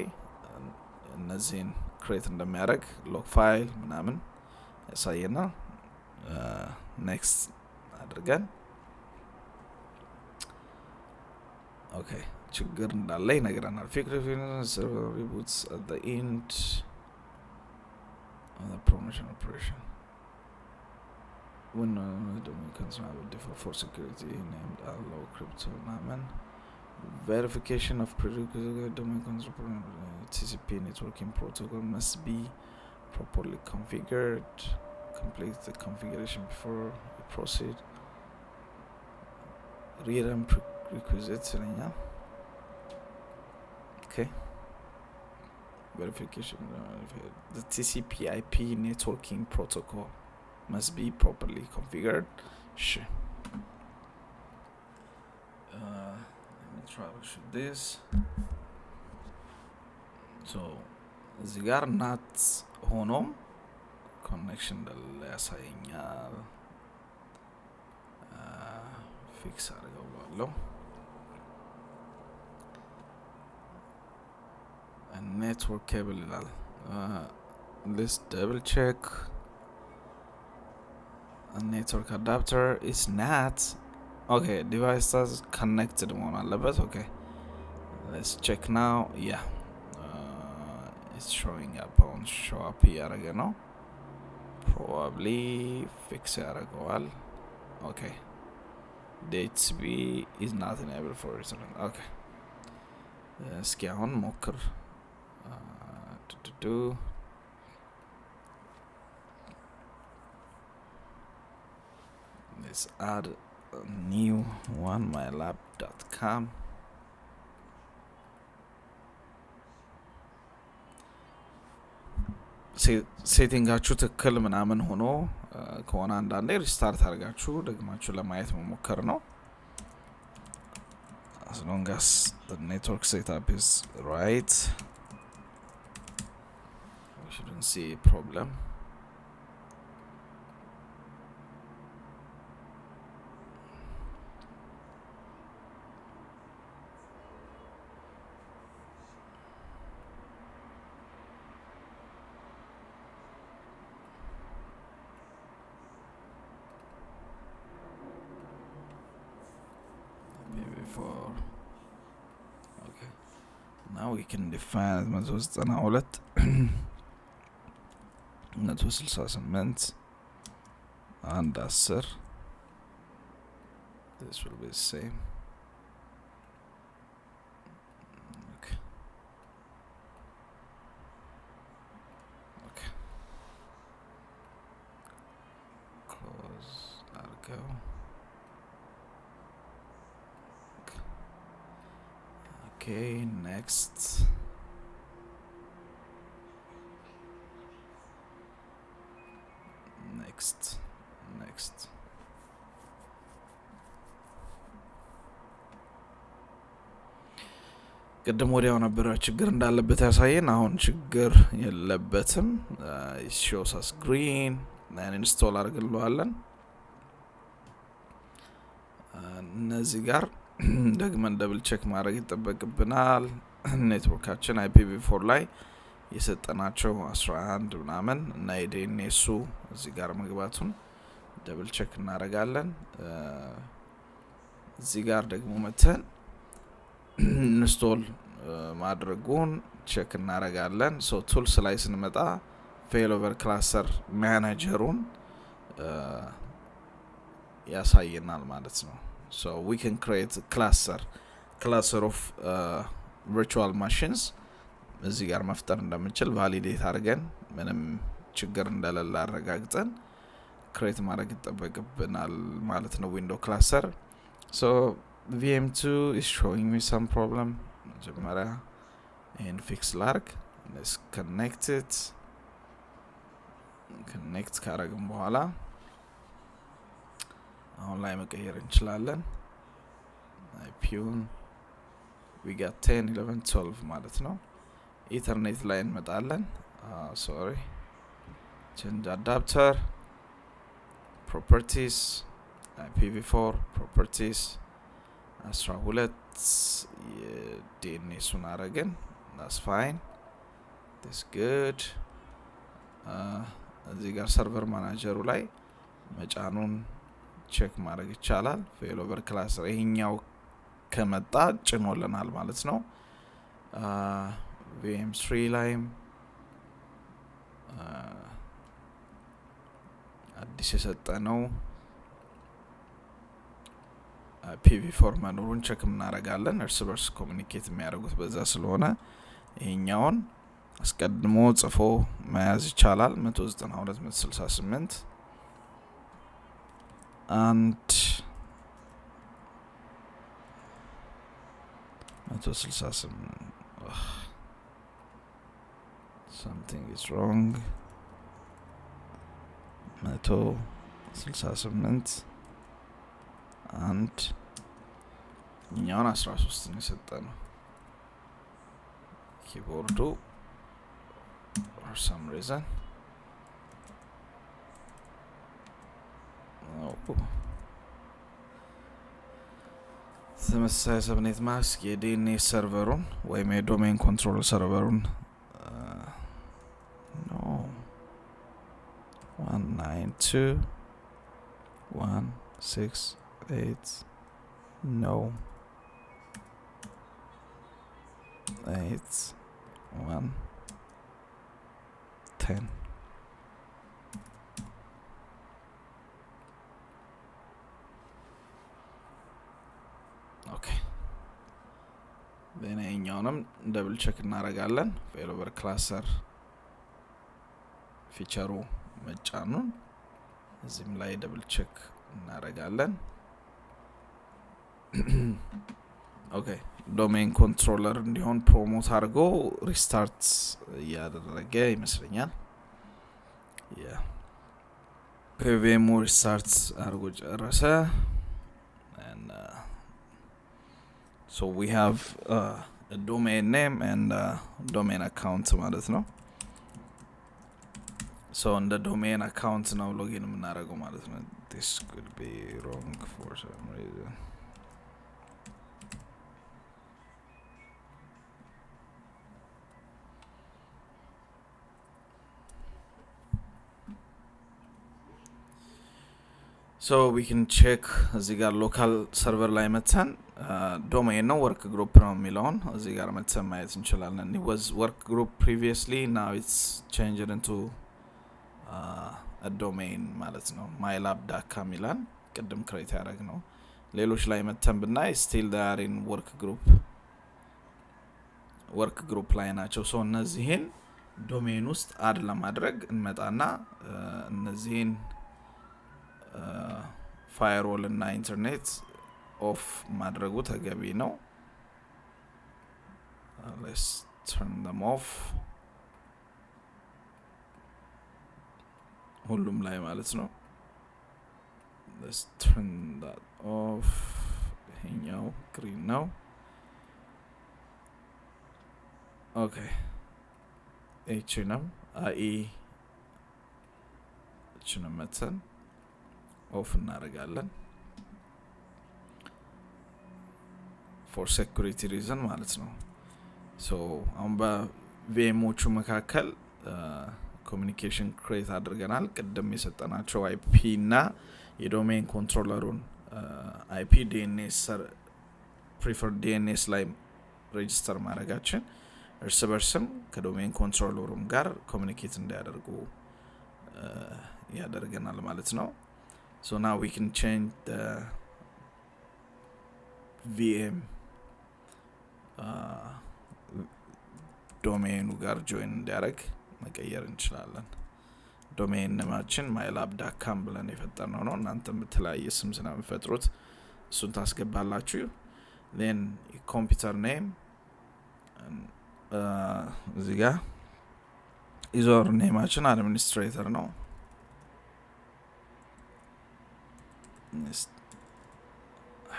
እነዚህን ክሬት እንደሚያደርግ ሎግ ፋይል ምናምን ያሳየናል ኔክስት አድርገን ኦኬ ችግር እንዳለ ይነግረናል server reboots at the end of the promotion operation when the domain control will differ for security named allow crypto namen verification of prerequisite domain control TCP networking protocol must be properly configured complete the configuration before you proceed rerun prerequisites okay verification the TCP IP networking protocol must be properly configured sure let me troubleshoot this so እዚህ ጋር not ሆኖም connection እንዳለ ያሳየኛል ፊክስ አድርገዋለሁ network cable ይላል let's double check a network adapter is not okay device is connected መሆን አለበት okay let's check now. Yeah, it's showing up on show up እያደረገ ነው። probably fix ያደርገዋል። okay, DHCP is not enabled for return. okay, እስኪ አሁን ሞክር let's add a new one, mylab.com. ሴቲንጋችሁ ትክክል ምናምን ሆኖ ከሆነ አንዳንዴ ሪስታርት አድርጋችሁ ደግማችሁ ለማየት መሞከር ነው። as long as the network setup is right, we shouldn't see a problem. Okay, now we can define 192 168 and 10. This will be the same. okay close argo. okay, next. ቅድም ወዲያው ነበር ችግር እንዳለበት ያሳየን። አሁን ችግር የለበትም። shows us green and install አድርገዋለን። እነዚህ ጋር ደግመን ደብል ቼክ ማድረግ ይጠበቅብናል። ኔትወርካችን IPv4 ላይ የሰጠናቸው 11 ምናምን እና የዲኤንኤሱ እዚህ ጋር መግባቱን ደብል ቼክ እናደርጋለን። እዚህ ጋር ደግሞ መተን ኢንስቶል ማድረጉን ቼክ እናደርጋለን። ሶ ቱልስ ላይ ስንመጣ ፌይሎቨር ክላስተር ማኔጀሩን ያሳየናል ማለት ነው። so we can create a cluster of virtual machines እዚህ ጋር መፍጠር እንደምንችል ቫሊዴት አድርገን ምንም ችግር እንደሌለ አረጋግጠን ክሬት ማድረግ ይጠበቅብናል ማለት ነው ዊንዶው ክላስተር። so VM2 is showing me some problem. መጀመሪያ ይሄን ፊክስ ላርግ። let's connect ካረግን በኋላ አሁን ላይ መቀየር እንችላለን። IPውን we got 10 11 12 ማለት ነው። ኢተርኔት ላይ እንመጣለን። change adapter properties IPv4 properties 12 የዲኤንኤሱን አረግን። that's fine, that's good. እዚህ ጋር ሰርቨር ማናጀሩ ላይ መጫኑን ቼክ ማድረግ ይቻላል። ፌይሎቨር ክላስተር ይሄኛው ከመጣ ጭኖልናል ማለት ነው። VM3 ላይም አዲስ የሰጠነው IPv4 መኖሩን ቼክ እናደርጋለን። እርስ በርስ ኮሙኒኬት የሚያደርጉት በዛ ስለሆነ ይሄኛውን አስቀድሞ ጽፎ መያዝ ይቻላል። 192.168 and 168. something is wrong. 168 and እኛውን 13 ነው የሰጠነው። ኪቦርዱ for some reason ተመሳሳይ ሰብኔት ማስክ የዲኤንኤስ ሰርቨሩን ወይም የዶሜን ኮንትሮል ሰርቨሩን no 192.168 no 8 1 10. ኦኬ በእኛውንም ደብል ቼክ እናደርጋለን ፌሎቨር ክላሰር ፊቸሩ መጫኑን እዚህም ላይ ደብል ቼክ እናደርጋለን ኦኬ ዶሜን ኮንትሮለር እንዲሆን ፕሮሞት አድርጎ ሪስታርት ያደረገ ይመስለኛል ያ ቪኤም ሪስታርት አድርጎ ጨረሰ and so we have a domain name and a domain account ማለት ነው so on the domain account now login የምናደርገው ማለት ነው this could be wrong for some reason so we can check እዚህ ጋር local server ላይ መተን domain ነው work group ነው የሚለውን እዚህ ጋር መተን ማየት እንችላለን it was work group previously now it's changed into a domain ማለት ነው mylab.com ይላል ቅድም ክሬት ያደረግ ነው ሌሎች ላይ መተን ብናይ still they are in work group ላይ ናቸው so እነዚህን ዶሜን ውስጥ አድ ለማድረግ እንመጣና እነዚህን firewall እና ኢንተርኔት ኦፍ ማድረጉ ተገቢ ነው let's turn them off ሁሉም ላይ ማለት ነው let's turn that off ይሄኛው green ነው okay እቺንም እቺንም መተን ኦፍ እናደርጋለን for security reason ማለት ነው so አሁን በቪኤሞቹ መካከል ኮሙኒኬሽን ክሬት አድርገናል ቅድም የሰጠናቸው አይፒ እና የዶሜን ኮንትሮለሩን አይፒ ዲኤንኤስ preferred DNS ላይ ሬጂስተር ማድረጋችን እርስ በርስም ከዶሜን ኮንትሮለሩም ጋር ኮሙኒኬት እንዲያደርጉ ያደርገናል ማለት ነው so now we can change the VM domain ጋር join እንዲያደርግ መቀየር እንችላለን ዶሜን ነማችን mylab.com ብለን የፈጠርነው ነው እናንተም በተለያየ ስም ስለምትፈጥሩት እሱን ታስገባላችሁ then computer name እዚህ ጋር ዩዘር ኔማችን administrator ነው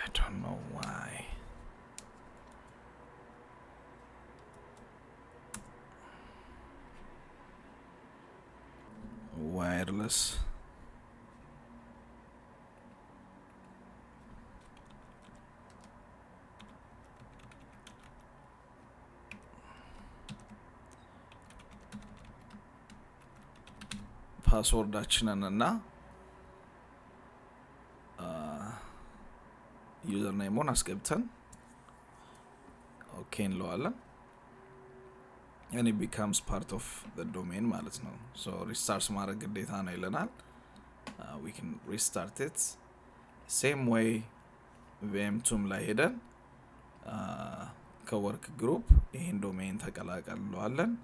I don't know why wireless ፓስወርዳችንን እና ዩዘር ኔሙን አስገብተን ኦኬ እንለዋለን and it becomes part of the domain ማለት ነው so restart ማድረግ ግዴታ ነው ይለናል we can restart it same way VM2 ላይ ሄደን ከወርክ ግሩፕ ይሄን ዶሜን ተቀላቀል እንለዋለን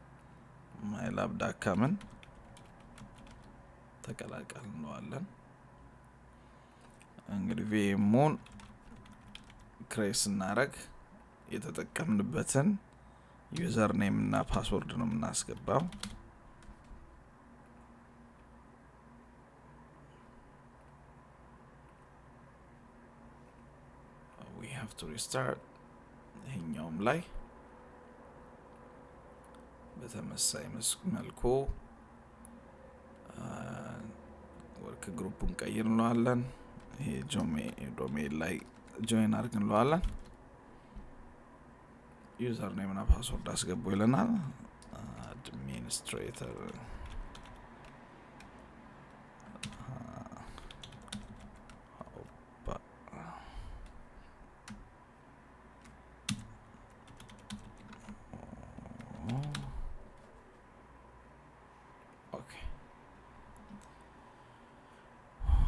mylab.com ተቀላቀል እንለዋለን እንግዲህ VM-ን ክሬት እናደርግ የተጠቀምንበትን ዩዘር ኔም እና ፓስወርድ ነው የምናስገባው we have to restart ይሄኛውም ላይ በተመሳሳይ መልኩ ወርክ ግሩፑን ቀይር እንለዋለን ይሄ ዶሜን ላይ ጆይን አድርግ እንለዋለን ዩዘር ኔም እና ፓስወርድ አስገቡ ይለናል administrator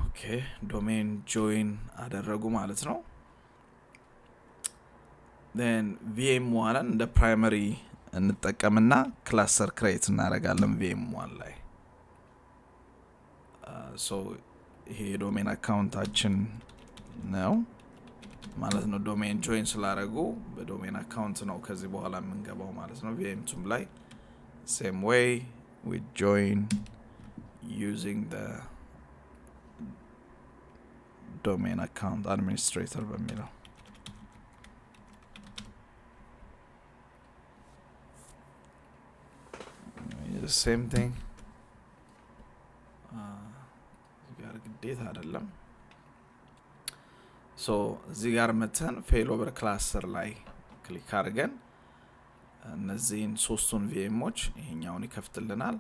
ኦኬ ዶሜን ጆይን አደረጉ ማለት ነው። then VM1 እንደ ፕራይመሪ እንጠቀምና ክላስተር ክሬት እናደርጋለን VM1 ላይ ሶ ይሄ ዶሜን አካውንታችን ነው ማለት ነው። ዶሜን ጆይን ስላደረጉ በዶሜን አካውንት ነው ከዚህ በኋላ የምንገባው ማለት ነው። VM2 ላይ same way we join using the domain account administrator በሚለው the same thing ጋር ግዴታ አይደለም። ሶ እዚህ ጋር መተን ፌል ኦቨር ክላስተር ላይ ክሊክ አድርገን እነዚህን ሶስቱን ቪኤሞች ይሄኛውን ይከፍትልናል።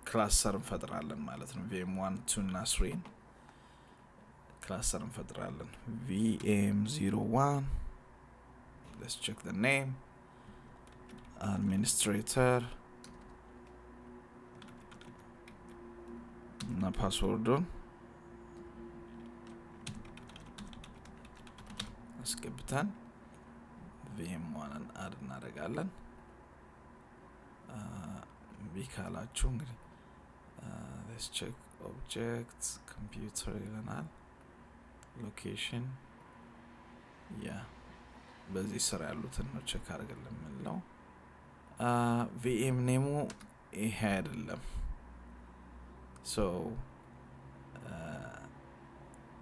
ክላስተር እንፈጥራለን ማለት ነው። VM1 2 እና 3 ክላስተር እንፈጥራለን። VM01 let's check the name administrator እና ፓስወርዱን አስገብተን VM1ን አድ እናደርጋለን። ቢካላችሁ እንግዲህ let's check objects computer ይለናል። location በዚህ ስራ ያሉትን ነው ቼክ አድርገን የምንለው። VM ኔሙ ይሄ አይደለም። ሶ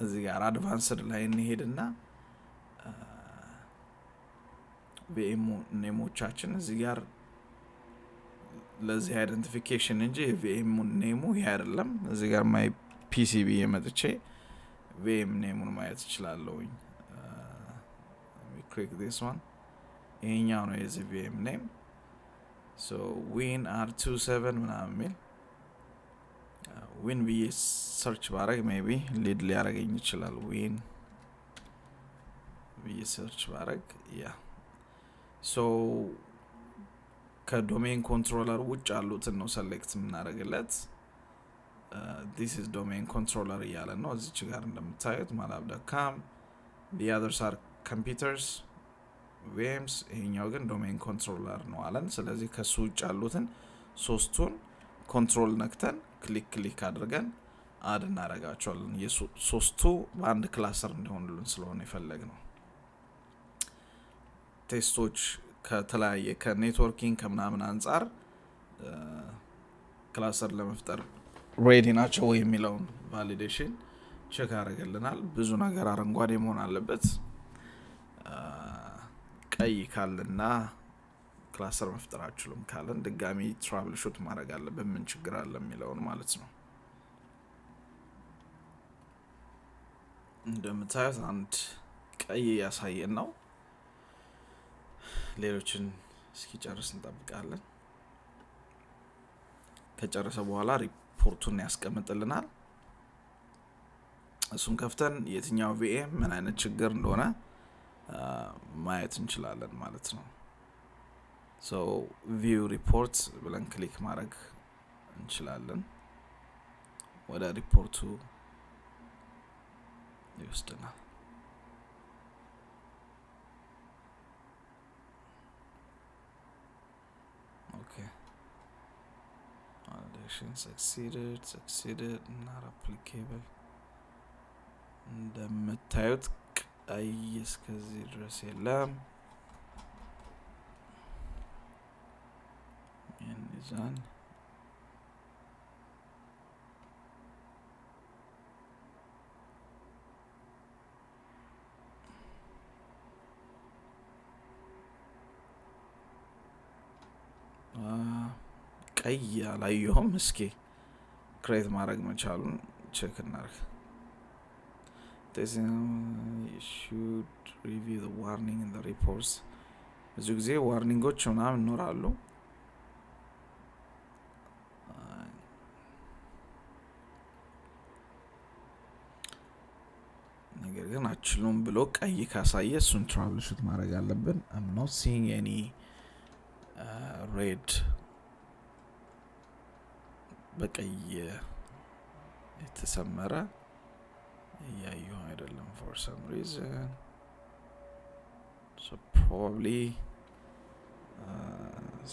እዚህ ጋር አድቫንስድ ላይ እንሄድና VM ኔሞቻችን እዚህ ጋር ለዚህ አይደንቲፊኬሽን እንጂ VM ኔሙ ይሄ አይደለም። እዚህ ጋር ማይ PCB የመጥቼ VM ኔሙን ማየት እችላለሁኝ። we click this one ይሄኛው ነው የዚህ VM ኔም so win R27 ምናምን የሚል win ብዬ ሰርች ባረግ ሜቢ ሊድ ሊያረገኝ ይችላል። win ብዬ ሰርች ባረግ so ከዶሜን ኮንትሮለር ውጭ ያሉትን ነው ሰሌክት የምናደርግለት። this is domain controller እያለ ነው እዚች ጋር እንደምታዩት malab.com the others are computers VMs ይሄኛው ግን ዶሜን ኮንትሮለር ነው አለን። ስለዚህ ከሱ ውጭ ያሉትን ሶስቱን ኮንትሮል ነክተን ክሊክ አድርገን አድ እናደርጋቸዋለን። የሶስቱ በአንድ ክላስተር እንዲሆኑልን ስለሆነ የፈለግነው ቴስቶች ከተለያየ ከኔትወርኪንግ ከምናምን አንፃር ክላስተር ለመፍጠር ሬዲ ናቸው ወይ የሚለውን ቫሊዴሽን ቼክ አድርገልናል። ብዙ ነገር አረንጓዴ መሆን አለበት። ቀይ ካለና ክላስተር መፍጠር አችሉም ካለን ድጋሚ ትራብል ሹት ማድረግ አለብን ምን ችግር አለ የሚለውን ማለት ነው። እንደምታዩት አንድ ቀይ ያሳየን ነው። ሌሎችን እስኪጨርስ እንጠብቃለን። ከጨረሰ በኋላ ሪፖርቱን ያስቀምጥልናል። እሱን ከፍተን የትኛው VM ምን አይነት ችግር እንደሆነ ማየት እንችላለን ማለት ነው። so view report ብለን ክሊክ ማድረግ እንችላለን። ወደ ሪፖርቱ ይወስደናል። okay validation succeeded not applicable እንደምታዩት ቀይ እስከዚህ ድረስ የለም። ይሄን ቀይ አላየሁም። እስኪ ክሬት ማድረግ መቻሉን ቼክ እናድርግ። you should review the warning in the reports ብዙ ጊዜ ዋርኒንጎች ምናምን ይኖራሉ። ነገር ግን አችሉም ብሎ ቀይ ካሳየ እሱን ትራብል ሹት ማድረግ አለብን። I'm not seeing any ሬድ በቀይ የተሰመረ እያየሁ አይደለም for some reason, so probably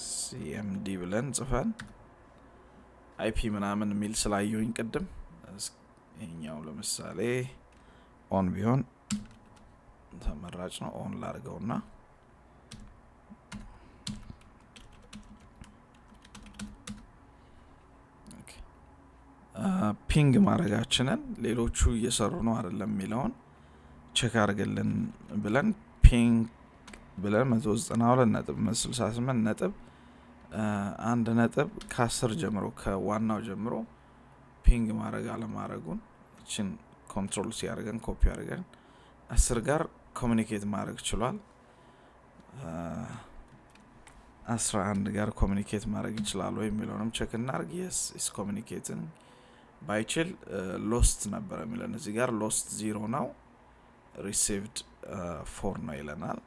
CMD ብለን ጽፈን IP ምናምን ሚል ስላየሁኝ ቅድም ይሄኛው ለምሳሌ ኦን ቢሆን ተመራጭ ነው። ኦን ላድርገውና ፒንግ ማድረጋችንን ሌሎቹ እየሰሩ ነው አይደለም የሚለውን ቼክ አድርገልን ብለን ፒንግ ብለን 192.68 ነጥብ አንድ ነጥብ ከ10 ጀምሮ ከዋናው ጀምሮ ፒንግ ማድረግ አለማድረጉን እቺን ኮንትሮል ሲያደርገን ኮፒ አድርገን 10 ጋር ኮሙኒኬት ማድረግ ችሏል። 11 ጋር ኮሙኒኬት ማድረግ ይችላል ወይ የሚለውንም ቼክ እናርግ። yes is communicating ባይችል ሎስት ነበር የሚለን እዚህ ጋር ሎስት 0 ነው received 4 ነው ይለናል።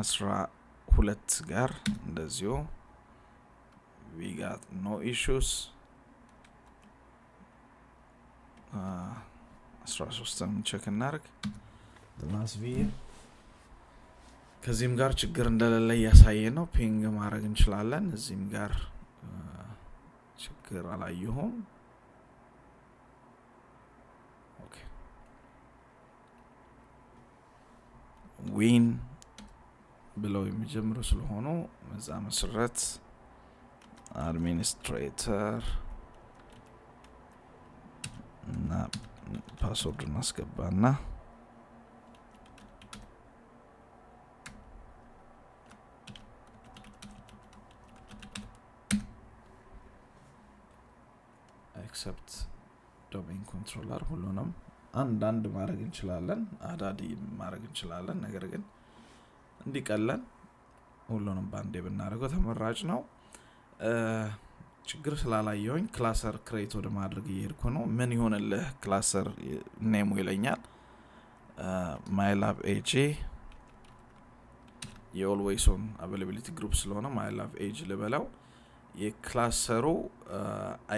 12 ጋር እንደዚሁ we got no issues 13ም ቼክ እናርግ the last video ከዚህም ጋር ችግር እንደሌለ ያሳየ ነው። ፒንግ ማድረግ እንችላለን። እዚህም ጋር ችግር አላየሁም። ኦኬ ዊን ብለው የሚጀምሩ ስለሆኑ በዛ መሰረት አድሚኒስትሬተር እና ፓስወርድ እናስገባና accept domain controller ሁሉንም አንድ ማድረግ እንችላለን። አዳዲ ማድረግ እንችላለን። ነገር ግን እንዲቀለን ሁሉንም ባንዴ ብናደርገው ተመራጭ ነው። ችግር ስላላየሁኝ ክላሰር ክሬት ወደ ማድረግ እየሄድኩ ነው። ምን ይሆንልህ ክላሰር ኔሙ ይለኛል። MyLab AG የኦልዌይስ ኦን አቬይላቢሊቲ ግሩፕ ስለሆነ MyLab AG ልበለው። የክላሰሩ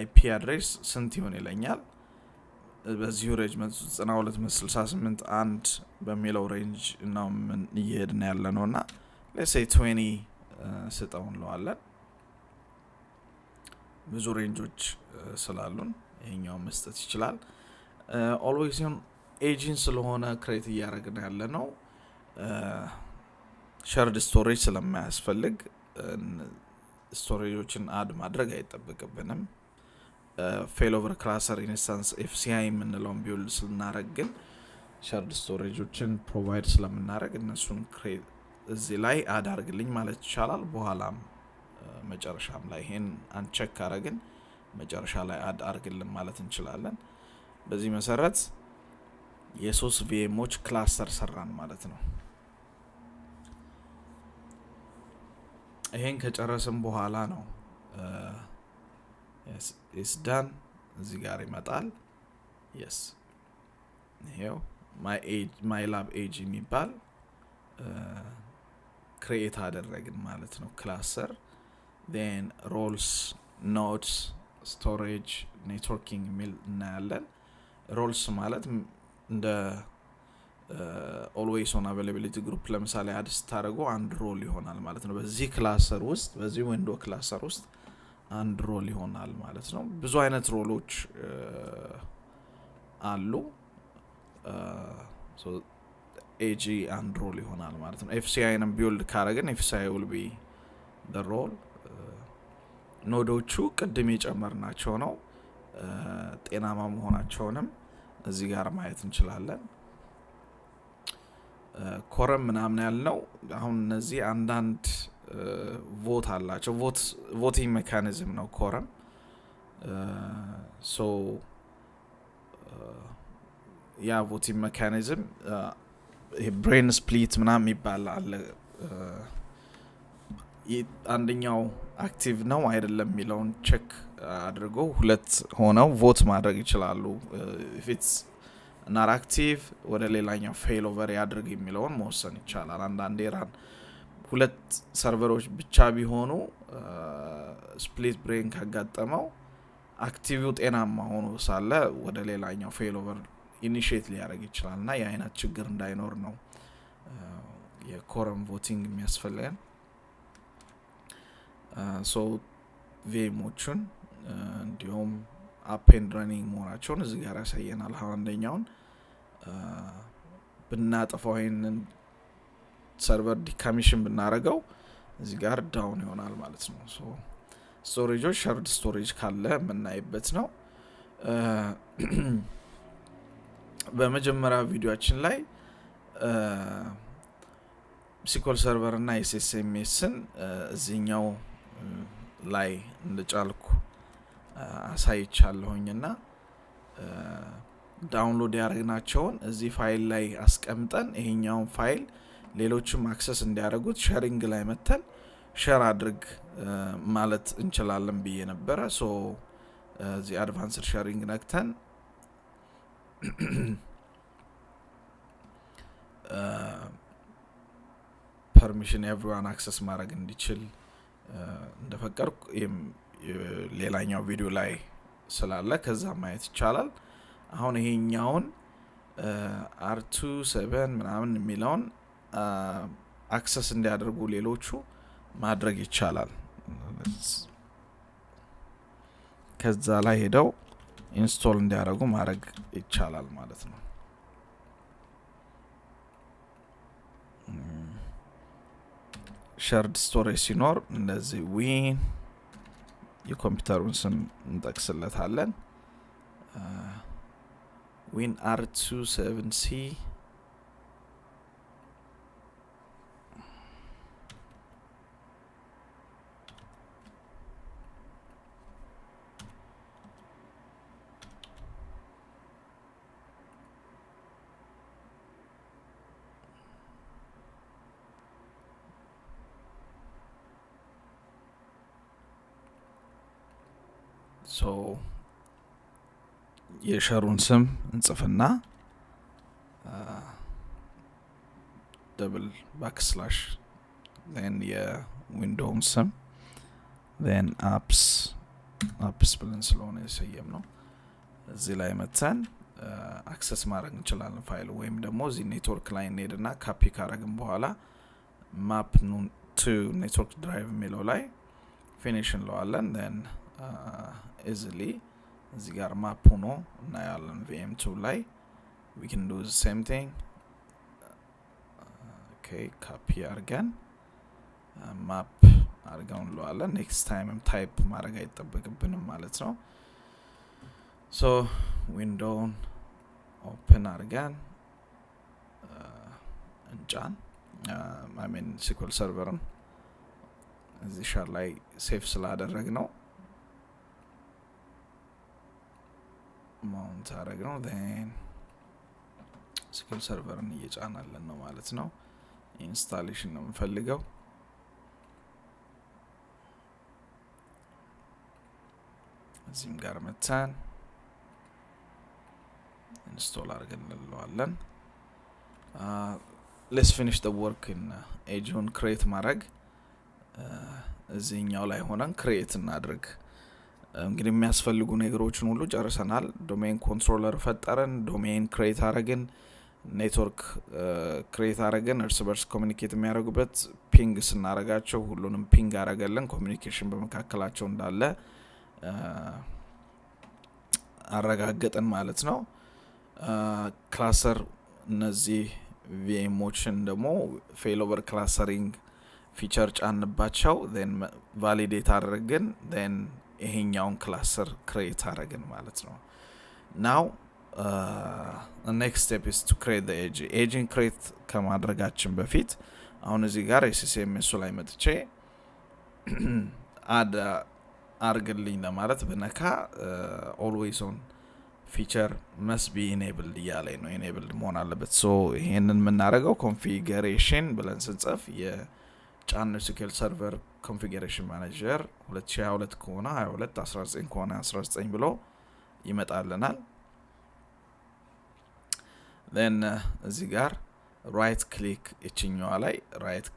IP አድሬስ ስንት ይሆን ይለኛል። በዚህ ሬንጅ 192.68 1 በሚለው ሬንጅ ነው ምን እየሄድን ያለነውና let's say 20 ስጠው እንለዋለን። ብዙ ሬንጆች ስላሉን ይሄኛው መስጠት ይችላል። ኦልዌይስ ኦን ኤጂን ስለሆነ ክሬት እያደረግን ያለነው ሼርድ ስቶሬጅ ስለማያስፈልግ ስቶሬጆችን አድ ማድረግ አይጠበቅብንም። ፌል ኦቨር ክላሰር ኢንስታንስ FCI የምንለውን ቢውልድ ስናደርግ ግን ሼርድ ስቶሬጆችን ፕሮቫይድ ስለምናደርግ እነሱን ክሬት እዚህ ላይ አድ አድርግልኝ ማለት ይቻላል። በኋላም መጨረሻም ላይ ይሄን አንቼክ ካረግን መጨረሻ ላይ አድ አድርግልን ማለት እንችላለን። በዚህ መሰረት የሶስት ቪኤሞች ክላስተር ሰራን ማለት ነው። ይሄን ከጨረስን በኋላ ነው yes done እዚህ ጋር ይመጣል። yes ይሄው MyLab AG የሚባል ክሬት አደረግን ማለት ነው ክላስተር። then roles nodes storage networking ሚል እናያለን። roles ማለት እንደ always on availability group ለምሳሌ አድ ስታደርጉ አንድ ሮል ይሆናል ማለት ነው። በዚህ ክላስተር ውስጥ በዚህ ዊንዶ ክላስተር ውስጥ አንድ ሮል ይሆናል ማለት ነው። ብዙ አይነት ሮሎች አሉ። so AG አንድ ሮል ይሆናል ማለት ነው። FCI ንም ቢውልድ ካረግን FCI will be the role። ኖዶቹ ቅድም የጨመርናቸው ነው። ጤናማ መሆናቸውንም እዚህ ጋር ማየት እንችላለን። ኮረም ምናምን ያልነው አሁን እነዚህ አንዳንድ ቮት አላቸው። ቮቲንግ ሜካኒዝም ነው ኮረም። ሶ ያ ቮቲንግ ሜካኒዝም ብሬን ስፕሊት ምናምን ይባላል። አንደኛው አክቲቭ ነው አይደለም የሚለውን ቼክ አድርጎ ሁለት ሆነው ቮት ማድረግ ይችላሉ። if it's not active ወደ ሌላኛው ፌል ኦቨር ያድርግ የሚለውን መወሰን ይቻላል። አንዳንዴ ራን ሁለት ሰርቨሮች ብቻ ቢሆኑ ስፕሊት ብሬን ካጋጠመው አክቲቪው ጤናማ ሆኖ ሳለ ወደ ሌላኛው ፌሎቨር ኢኒሺየት ሊያደርግ ይችላል እና የአይነት ችግር እንዳይኖር ነው የኮረም ቮቲንግ የሚያስፈልገን። ሶ ቪኤሞቹን እንዲሁም አፕ ኤንድ ረኒንግ መሆናቸውን እዚህ ጋር ያሳየናል። አንደኛውን ብናጠፋው ይሄንን ሰርቨር ዲካሚሽን ብናረገው እዚህ ጋር ዳውን ይሆናል ማለት ነው። ሶ ስቶሬጆች ሸርድ ስቶሬጅ ካለ የምናይበት ነው። በመጀመሪያ ቪዲዮአችን ላይ ሲኮል ሰርቨር እና ኤስኤስኤምኤስን እዚህኛው ላይ እንደጫልኩ አሳይቻለሁኝና ዳውንሎድ ያደረግናቸውን እዚህ ፋይል ላይ አስቀምጠን ይሄኛውን ፋይል ሌሎችም አክሰስ እንዲያደርጉት ሼሪንግ ላይ መተን ሼር አድርግ ማለት እንችላለን ብዬ ነበረ። ሶ እዚህ አድቫንስድ ሼሪንግ ነክተን ፐርሚሽን ኤቭሪዋን አክሰስ ማድረግ እንዲችል እንደፈቀድኩ ሌላኛው ቪዲዮ ላይ ስላለ ከዛ ማየት ይቻላል። አሁን ይሄኛውን R27 ምናምን የሚለውን አክሰስ እንዲያደርጉ ሌሎቹ ማድረግ ይቻላል። ከዛ ላይ ሄደው ኢንስቶል እንዲያደርጉ ማድረግ ይቻላል ማለት ነው። ሸርድ ስቶሬጅ ሲኖር እንደዚህ ዊን የኮምፒውተሩን ስም እንጠቅስለታለን። ዊን R27C ሶ የሸሩን ስም እንጽፍና ደብል ባክስላሽ then የዊንዶውን ስም then apps ብለን ስለሆነ የሰየም ነው እዚህ ላይ መተን አክሰስ ማድረግ እንችላለን ፋይል ወይም ደግሞ እዚህ ኔትወርክ ላይ እንሄድና ካፒ ካረግን በኋላ ማፕ ቱ ኔትወርክ ድራይቭ የሚለው ላይ ፊኒሽ እንለዋለን then easily እዚህ ጋር ማፕ ሆኖ እናያለን VM2 ላይ we can do the same thing okay ካፒ አርገን ማፕ አርገን እንለዋለን next time ታይፕ ማድረግ አይጠበቅብንም ማለት ነው so ዊንዶውን ኦፕን አርገን እንጫን I mean SQL serverን እዚህ ሻር ላይ ሴቭ ስላደረግ ነው ማውንት አረግ ነው then SQL serverን እየጫናለን ነው ማለት ነው ኢንስታሌሽን ነው የምፈልገው እዚህም ጋር መተን ኢንስቶል አድርገን እንለዋለን let's finish the work in Azure create ማድረግ እዚህኛው ላይ ሆነን ክሬት እናድርግ እንግዲህ የሚያስፈልጉ ነገሮችን ሁሉ ጨርሰናል ዶሜን ኮንትሮለር ፈጠረን ዶሜን ክሬት አረግን ኔትወርክ ክሬት አረግን እርስ በርስ ኮሙኒኬት የሚያደርጉበት ፒንግ ስናረጋቸው ሁሉንም ፒንግ አረገልን ኮሙኒኬሽን በመካከላቸው እንዳለ አረጋግጠን ማለት ነው ክላሰር እነዚህ ቪኤሞችን ደግሞ ፌሎቨር ክላሰሪንግ ፊቸር ጫንባቸው then validate አድርገን then ይሄኛውን ክላሰር ክሬት አድርገን ማለት ነው now the next step is to create the agent create ከማድረጋችን በፊት አሁን እዚህ ጋር SSMS ላይ መጥቼ add አርግልኝ ለማለት በነካ always on feature must be enabled ያለኝ ነው enabled መሆን አለበት so ይሄንን የምናደርገው configuration ብለን ስንጽፍ የጫነው SQL server configuration manager 2022 ከሆነ 22 19 ከሆነ 19 ብሎ ይመጣልናል then እዚህ ጋር right click እቺኛዋ ላይ right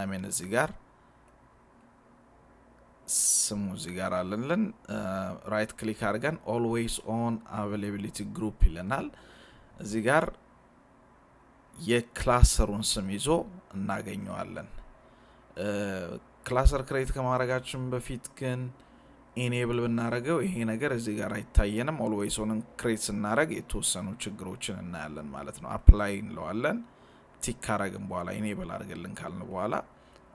አይ ሚን እዚህ ጋር ስሙ እዚህ ጋር አለልን ራይት ክሊክ አድርገን always on availability group ይለናል እዚህ ጋር የክላሰሩን ስም ይዞ እናገኘዋለን ክላሰር ክሬት ከማድረጋችን በፊት ግን ኢኔብል ብናደርገው ይሄ ነገር እዚህ ጋር አይታየንም always on ክሬት ስናደርግ የተወሰኑ ችግሮችን እናያለን ማለት ነው አፕላይ እንለዋለን ቲክ ካረግን በኋላ ኢኔብል አድርገልን ካልን በኋላ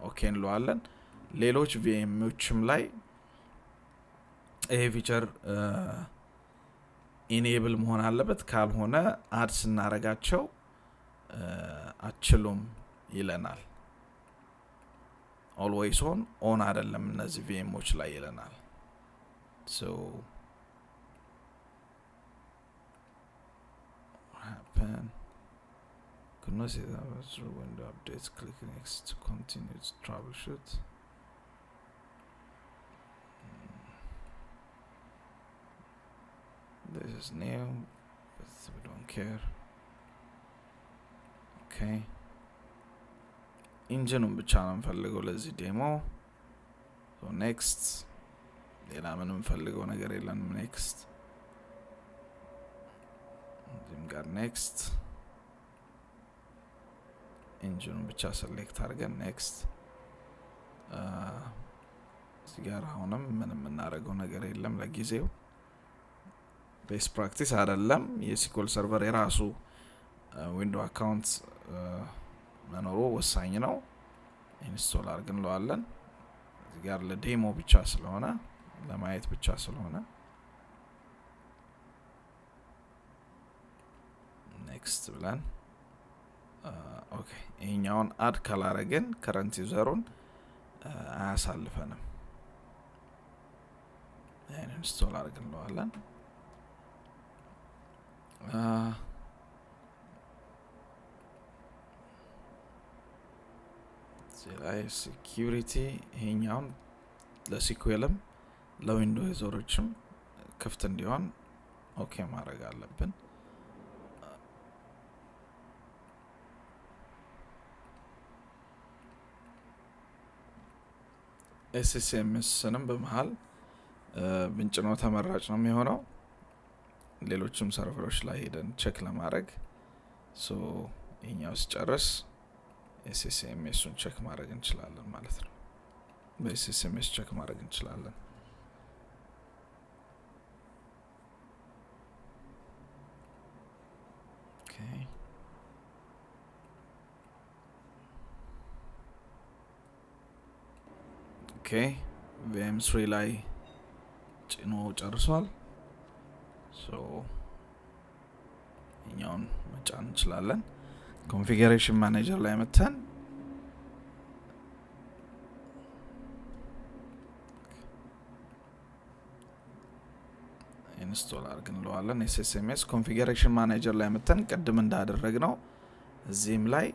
ኦኬ እንለዋለን ሌሎች ቪኤሞችም ላይ ይሄ ፊቸር ኢኔብል መሆን አለበት ካልሆነ አድ ስናረጋቸው አችሉም ይለናል always on አይደለም እነዚህ ቪኤሞች ላይ ይለናል so what happened could not see that was through window updates click next to continue to troubleshoot this is new but we don't care okay ኢንጂኑን ብቻ ነው እንፈልገው ለዚህ ዴሞ so next ሌላ ምንም እንፈልገው ነገር የለንም next እዚህም ጋር next ኢንጂኑን ብቻ ሰሌክት አድርገን next እዚህ ጋር አሁንም ምንም እናደርገው ነገር የለም ለጊዜው ቤስ ፕራክቲስ አይደለም የሲኮል ሰርቨር የራሱ ዊንዶው አካውንት መኖሩ ወሳኝ ነው ኢንስቶል አድርገን ለዋለን እዚህ ጋር ለዴሞ ብቻ ስለሆነ ለማየት ብቻ ስለሆነ ኔክስት ብለን ኦኬ ይሄኛውን አድ ካላረገን ከረንት ዩዘሩን አያሳልፈንም ኢንስቶል አድርገን ለዋለን ላይ ሴኩሪቲ ይሄኛውን ለሲኩዌልም ለዊንዶው ዩዘሮችም ክፍት እንዲሆን ኦኬ ማድረግ አለብን SSMSንም በመሃል ብንጭነው ተመራጭ ነው የሚሆነው ሌሎችም ሰርቨሮች ላይ ሄደን ቼክ ለማድረግ ሶ ይሄኛው ሲጨርስ SSMSን ቼክ ማድረግ እንችላለን ማለት ነው በSSMS ቼክ ማድረግ እንችላለን ኦኬ ኦኬ VM3 ላይ ጭኖ ጨርሷል ሶ እኛውን መጫን እንችላለን configuration manager ላይ መተን ኢንስቶል አድርገን ለዋለን SSMS configuration manager ላይ መተን ቀድም እንዳደረግነው እዚህም ላይ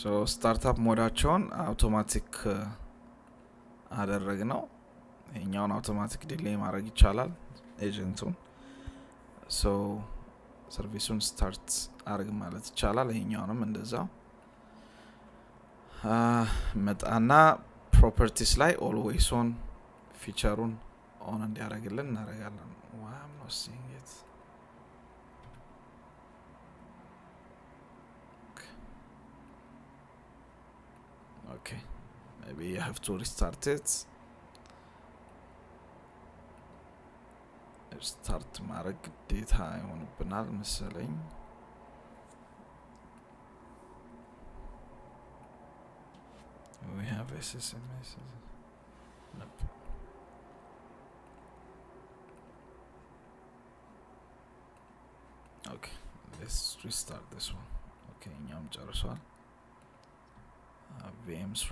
ሶ ስታርታፕ ሞዳቸውን አውቶማቲክ አደረግነው ይሄኛውን አውቶማቲክ ዲሌይ ማድረግ ይቻላል ኤጀንቱን ሶ ሰርቪሱን ስታርት አድርግ ማለት ይቻላል ይሄኛውንም እንደዛው መጣና ፕሮፐርቲስ ላይ always on ፊቸሩን ኦን እንዲያደርግልን እናደርጋለን why I'm not seeing it okay maybe you have to restart it start ማድረግ ግዴታ ይሆንብናል መሰለኝ we have SSMS. Nope. Okay, let's restart this one. Okay, እኛም ጨርሷል። VM3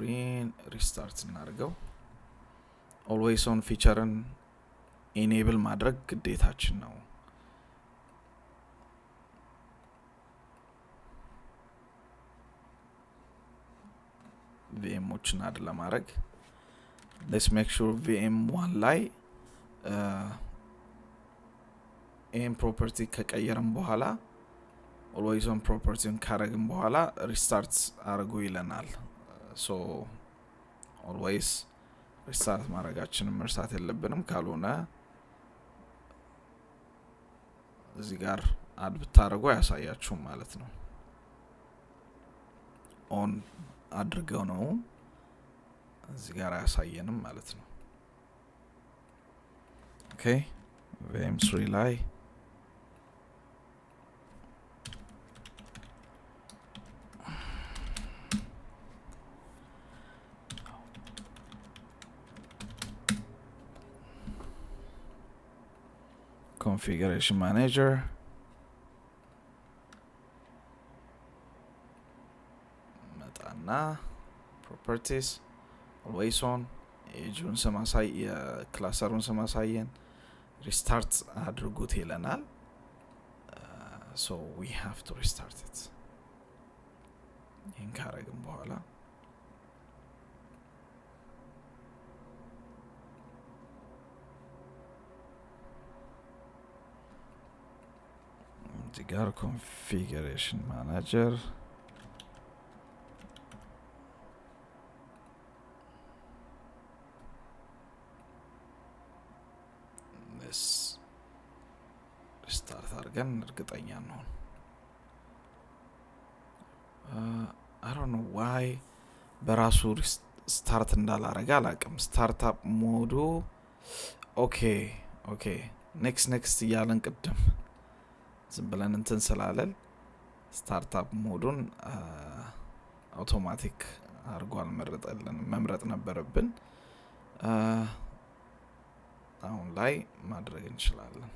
ሪስታርት እናድርገው። ኦልዌይስ ኦን ፊቸርን ኢኔብል ማድረግ ግዴታችን ነው። ቪኤሞችን አድ ለማድረግ let's make sure VM1 ላይ ይህን ፕሮፐርቲ ከቀየርን በኋላ always on ፕሮፐርቲውን ካረግን በኋላ ሪስታርት አድርጉ ይለናል። ሶ always ሪስታርት ማድረጋችንን መርሳት የለብንም። ካልሆነ እዚህ ጋር አድ ብታደርጉ ያሳያችሁ ማለት ነው። ኦን አድርገው ነው እዚህ ጋር ያሳየንም ማለት ነው። ኦኬ VM3 ላይ configuration manager መጣና properties always on ኤጁን ሰማሳይ የክላሰሩን ሰማሳየን ሪስታርት አድርጉት ይለናል። so we have to restart it። ይህን ካረግን በኋላ እዚህ ጋር configuration manager ሪስታርት አድርገን እርግጠኛ ነው። I don't know why በራሱ ስታርት እንዳላረጋ አላቅም። ስታርታፕ ሞዱ ኦኬ ኔክስት እያለን ቅድም ዝም ብለን እንትን ስላለን ስታርታፕ ሞዱን አውቶማቲክ አድርጎ አልመረጠልን፣ መምረጥ ነበረብን። አሁን ላይ ማድረግ እንችላለን።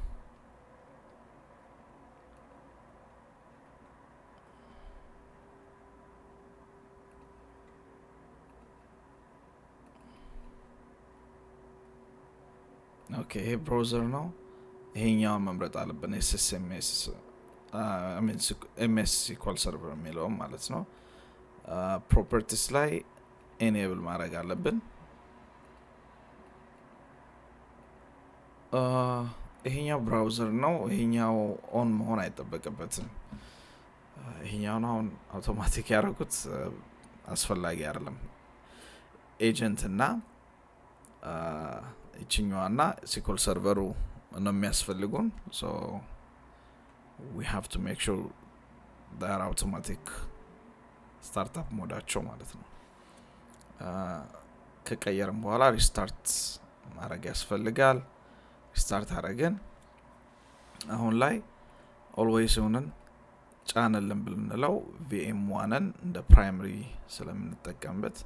ኦኬ ይሄ ብራውዘር ነው። ይሄኛው መምረጥ አለብን። SSMS MS SQL ሰርቨር የሚለው ማለት ነው። ፕሮፐርቲስ ላይ ኤኔብል ማድረግ አለብን። ይሄኛው ብራውዘር ነው። ይሄኛው ኦን መሆን አይጠበቅበትም። ይሄኛውን አሁን አውቶማቲክ ያደረጉት አስፈላጊ አይደለም። ኤጀንት እና እቺኛዋና SQL ሰርቨሩ ነው የሚያስፈልጉን። so we have to make sure they are automatic startup ሞዳቸው ማለት ነው። ከቀየርን በኋላ ሪስታርት ማድረግ ያስፈልጋል። ሪስታርት አደረግን። አሁን ላይ always ሆነን ጫንልን ብንለው VM1ን እንደ ፕራይመሪ ስለምንጠቀምበት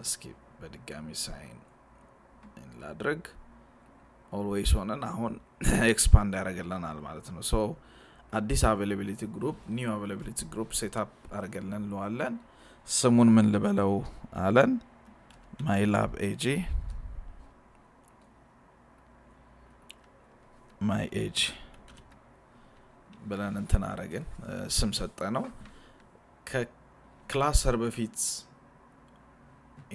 እስኪ በድጋሚ ሳይን ላድርግ። always ሆነን አሁን ኤክስፓንድ ያደርግልናል ማለት ነው። ሶ አዲስ አቬይላቢሊቲ ግሩፕ ኒው አቬይላቢሊቲ ግሩፕ ሴትአፕ አድርገልን እንለዋለን። ስሙን ምን ልበለው አለን? ማይላብ ኤጂ ማይ ኤጅ ብለን እንትን አደረግን፣ ስም ሰጠ ነው። ከክላሰር በፊት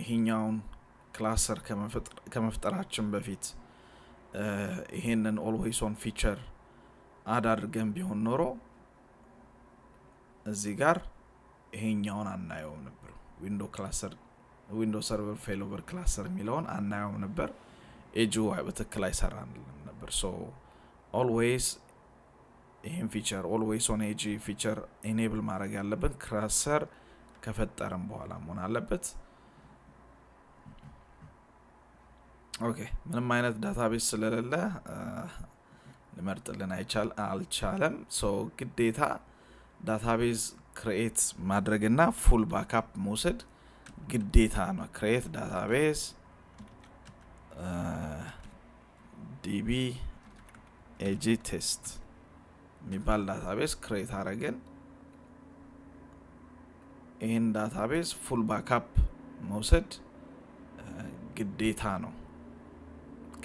ይሄኛውን ክላሰር ከመፍጠራችን በፊት ይሄንን ኦልዌይስ ኦን ፊቸር አድ አድርገን ቢሆን ኖሮ እዚህ ጋር ይሄኛውን አናየውም ነበር። ዊንዶ ሰርቨር ፌይሎቨር ክላሰር የሚለውን አናየውም ነበር። ኤጁ በትክክል አይሰራንም ነበር። ሶ ኦልዌይስ ይሄን ፊቸር ኦልዌይስ ኦን ኤጂ ፊቸር ኢኔብል ማድረግ ያለብን ክላሰር ከፈጠረን በኋላ መሆን አለበት። ኦኬ ምንም አይነት ዳታቤዝ ስለሌለ ለመርጥልን አልቻለም። ሶ ግዴታ ዳታቤዝ ክሬኤት ማድረግና ፉል ባክአፕ መውሰድ ግዴታ ነው create database db ag test የሚባል ዳታቤዝ ክሬት አረጋግን ይሄን ዳታቤዝ ፉል ባክአፕ መውሰድ ግዴታ ነው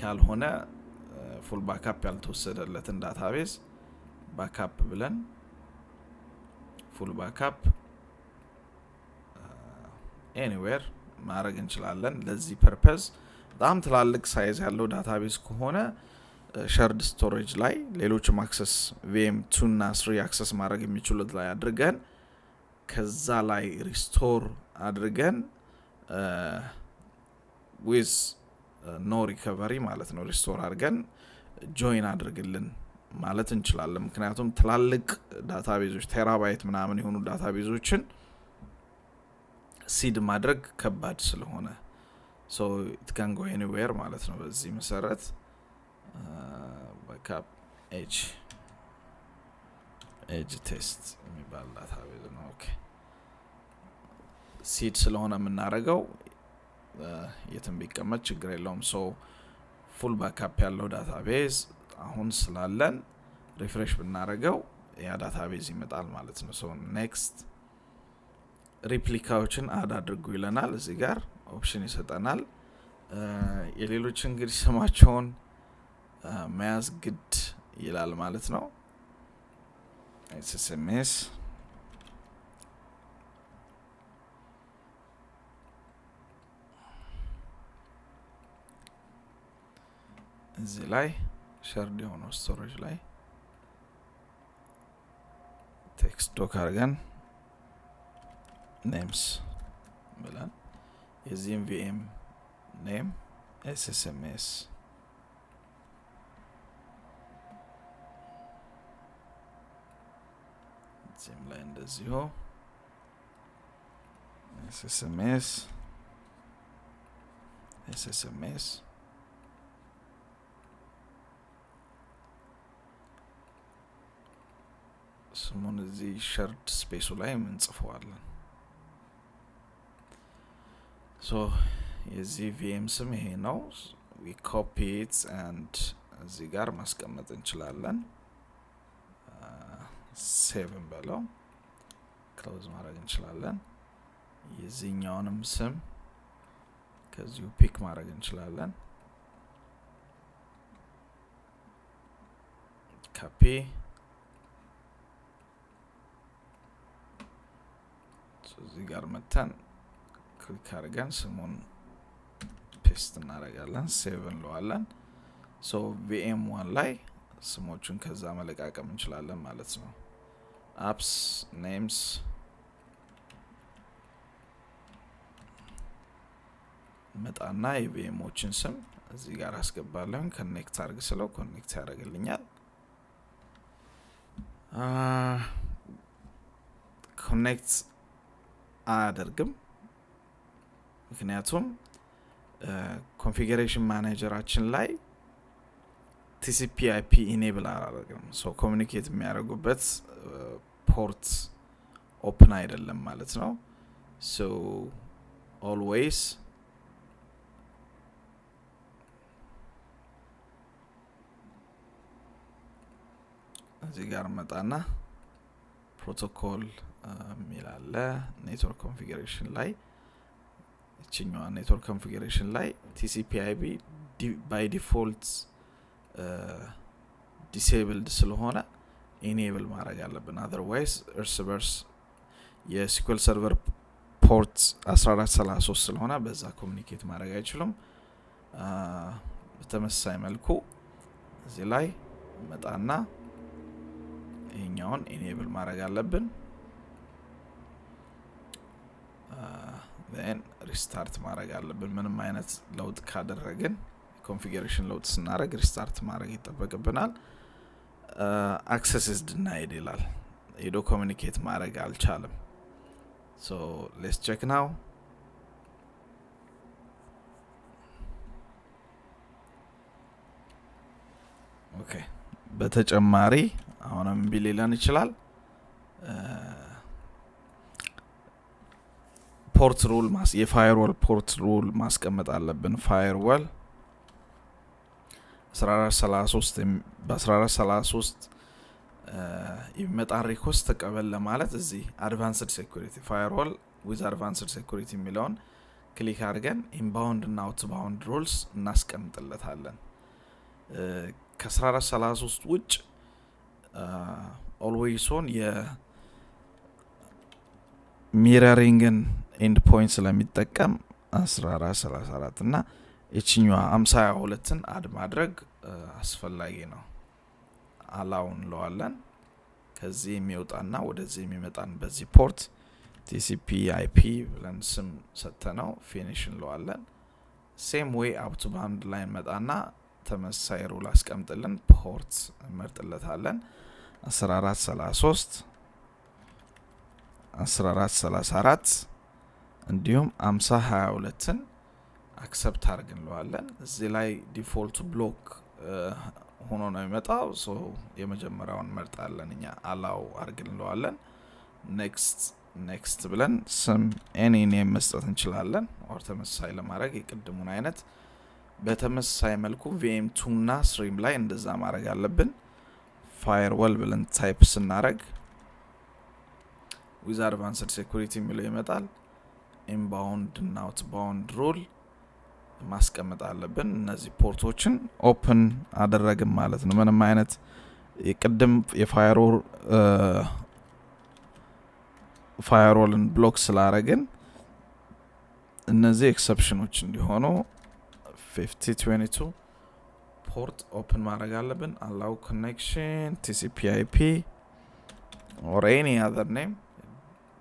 ካልሆነ ፉል ባክአፕ ያልተወሰደለትን ዳታቤዝ ባክአፕ ብለን ፉል ባክአፕ anywhere ማድረግ እንችላለን ለዚህ ፐርፐዝ በጣም ትላልቅ ሳይዝ ያለው ዳታቤዝ ከሆነ shared storage ላይ ሌሎችም access VM2 እና 3 access ማድረግ የሚችሉት ላይ አድርገን ከዛ ላይ ሪስቶር አድርገን with no recovery ማለት ነው ሪስቶር አድርገን ጆይን አድርግልን ማለት እንችላለን ምክንያቱም ትላልቅ ዳታቤዞች ቴራባይት ምናምን የሆኑ ዳታቤዞችን ሲድ ማድረግ ከባድ ስለሆነ so it can go anywhere ማለት ነው በዚህ መሰረት backup edge test የሚባል ዳታቤዝ ነው ኦኬ ሲድ ስለሆነ የምናረጋው የትም ቢቀመጥ ችግር የለውም so full backup ያለው ዳታቤዝ አሁን ስላለን ሪፍሬሽ ብናረጋው ያ ዳታቤዝ ይመጣል ማለት ነው so next ሪፕሊካዎችን አድ አድርጉ ይለናል እዚህ ጋር ኦፕሽን ይሰጠናል የሌሎች እንግዲህ ስማቸውን መያዝ ግድ ይላል ማለት ነው SSMS እዚህ ላይ shared የሆነ ስቶሬጅ ላይ ቴክስት ዶክ አድርገን names ብለን የዚህም VM name SSMS እዚህም ላይ እንደዚሁ SSMS ስሙን እዚህ shared space ላይ እንጽፈዋለን so የዚህ VM ስም ይሄ ነው we copy it and እዚህ ጋር ማስቀመጥ እንችላለን save እንበለው close ማድረግ እንችላለን የዚህኛውንም ስም ከዚሁ ፒክ ማድረግ እንችላለን copy so እዚህ ጋር መተን ክሊክ አድርገን ስሙን ፔስት እናደርጋለን ሴቭ እንለዋለን so VM1 ላይ ስሞቹን ከዛ መለቃቀም እንችላለን ማለት ነው apps names መጣና የVMዎችን ስም እዚህ ጋር አስገባለሁ ኮኔክት አድርግ ስለው ኮኔክት ያደርግልኛል ኮኔክት አያደርግም ምክንያቱም ኮንፊገሬሽን ማኔጀራችን ላይ TCP/IP ኢኔብል አላደረግም so ኮሙኒኬት የሚያደርጉበት ፖርት ኦፕን አይደለም ማለት ነው so always እዚህ ጋር መጣና ፕሮቶኮል ሚላለ ኔትወርክ ኮንፊገሬሽን ላይ እቺኛው ኔትወርክ ኮንፊገሬሽን ላይ TCP/IP by default disabled ስለሆነ enable ማድረግ አለብን otherwise እርስ የSQL server port 1433 ስለሆነ በዛ ኮሙኒኬት ማድረግ አይችልም በተመሳሳይ መልኩ እዚህ ላይ መጣና ይሄኛውን enable ማድረግ አለብን then restart ማድረግ አለብን ምንም አይነት ለውጥ ካደረግን configuration ለውጥ ስናደርግ restart ማድረግ ይጠበቅብናል access is denied ይላል ሄዶ ኮሙኒኬት ማድረግ አልቻለም so let's check now okay በተጨማሪ አሁንም ቢሊላን ይችላል ፖርት ሩል የፋየርዋል ፖርት ሩል ማስቀመጥ አለብን። ፋየርዋል 1433 በ1433 ይመጣ ሪኩዌስት ተቀበል ለማለት እዚህ አድቫንስድ ሴኩሪቲ ፋየርዋል ዊዝ አድቫንስድ ሴኩሪቲ የሚለውን ክሊክ አድርገን ኢንባውንድ እና አውትባውንድ ሩልስ እናስቀምጥለታለን። ከ1433 ውጭ ኦልዌይስ ኦን የሚረሪንግን ኤንድ ፖይንት ስለሚጠቀም 1434 እና እቺኛዋ 52ን አድ ማድረግ አስፈላጊ ነው። አላውን ለዋለን ከዚህ የሚወጣና ወደዚህ የሚመጣን በዚህ ፖርት TCP IP ብለን ስም ሰጥተነው ፊኒሽ እንለዋለን። ሴም ዌይ አፕቱ ባንድ ላይ መጣና ተመሳሳይ ሩል አስቀምጥልን ፖርት እንመርጥለታለን 1433 1434 እንዲሁም 5022ን አክሰፕት አድርግ እንለዋለን። እዚህ ላይ ዲፎልት ብሎክ ሆኖ ነው የሚመጣው። ሶ የመጀመሪያውን መርጣለን እኛ አላው አድርግ እንለዋለን። ኔክስት ብለን ስም ኤኒ ኔም መስጠት እንችላለን። ኦር ተመሳሳይ ለማድረግ የቅድሙን አይነት በተመሳሳይ መልኩ VM2 እና ስትሪም ላይ እንደዛ ማድረግ አለብን። ፋየርዋል ብለን ታይፕ ስናደርግ ዊዝ አድቫንስድ ሴኩሪቲ የሚለው ይመጣል። ኢንባውንድ እና አውትባውንድ ሩል ማስቀመጥ አለብን። እነዚህ ፖርቶችን ኦፕን አደረግን ማለት ነው። ምንም አይነት የቅድም ፋየርዋልን ብሎክ ስላረግን እነዚህ ኤክሰፕሽኖች እንዲሆኑ 5022 ፖርት ኦፕን ማድረግ አለብን። allow connection TCP IP or any other name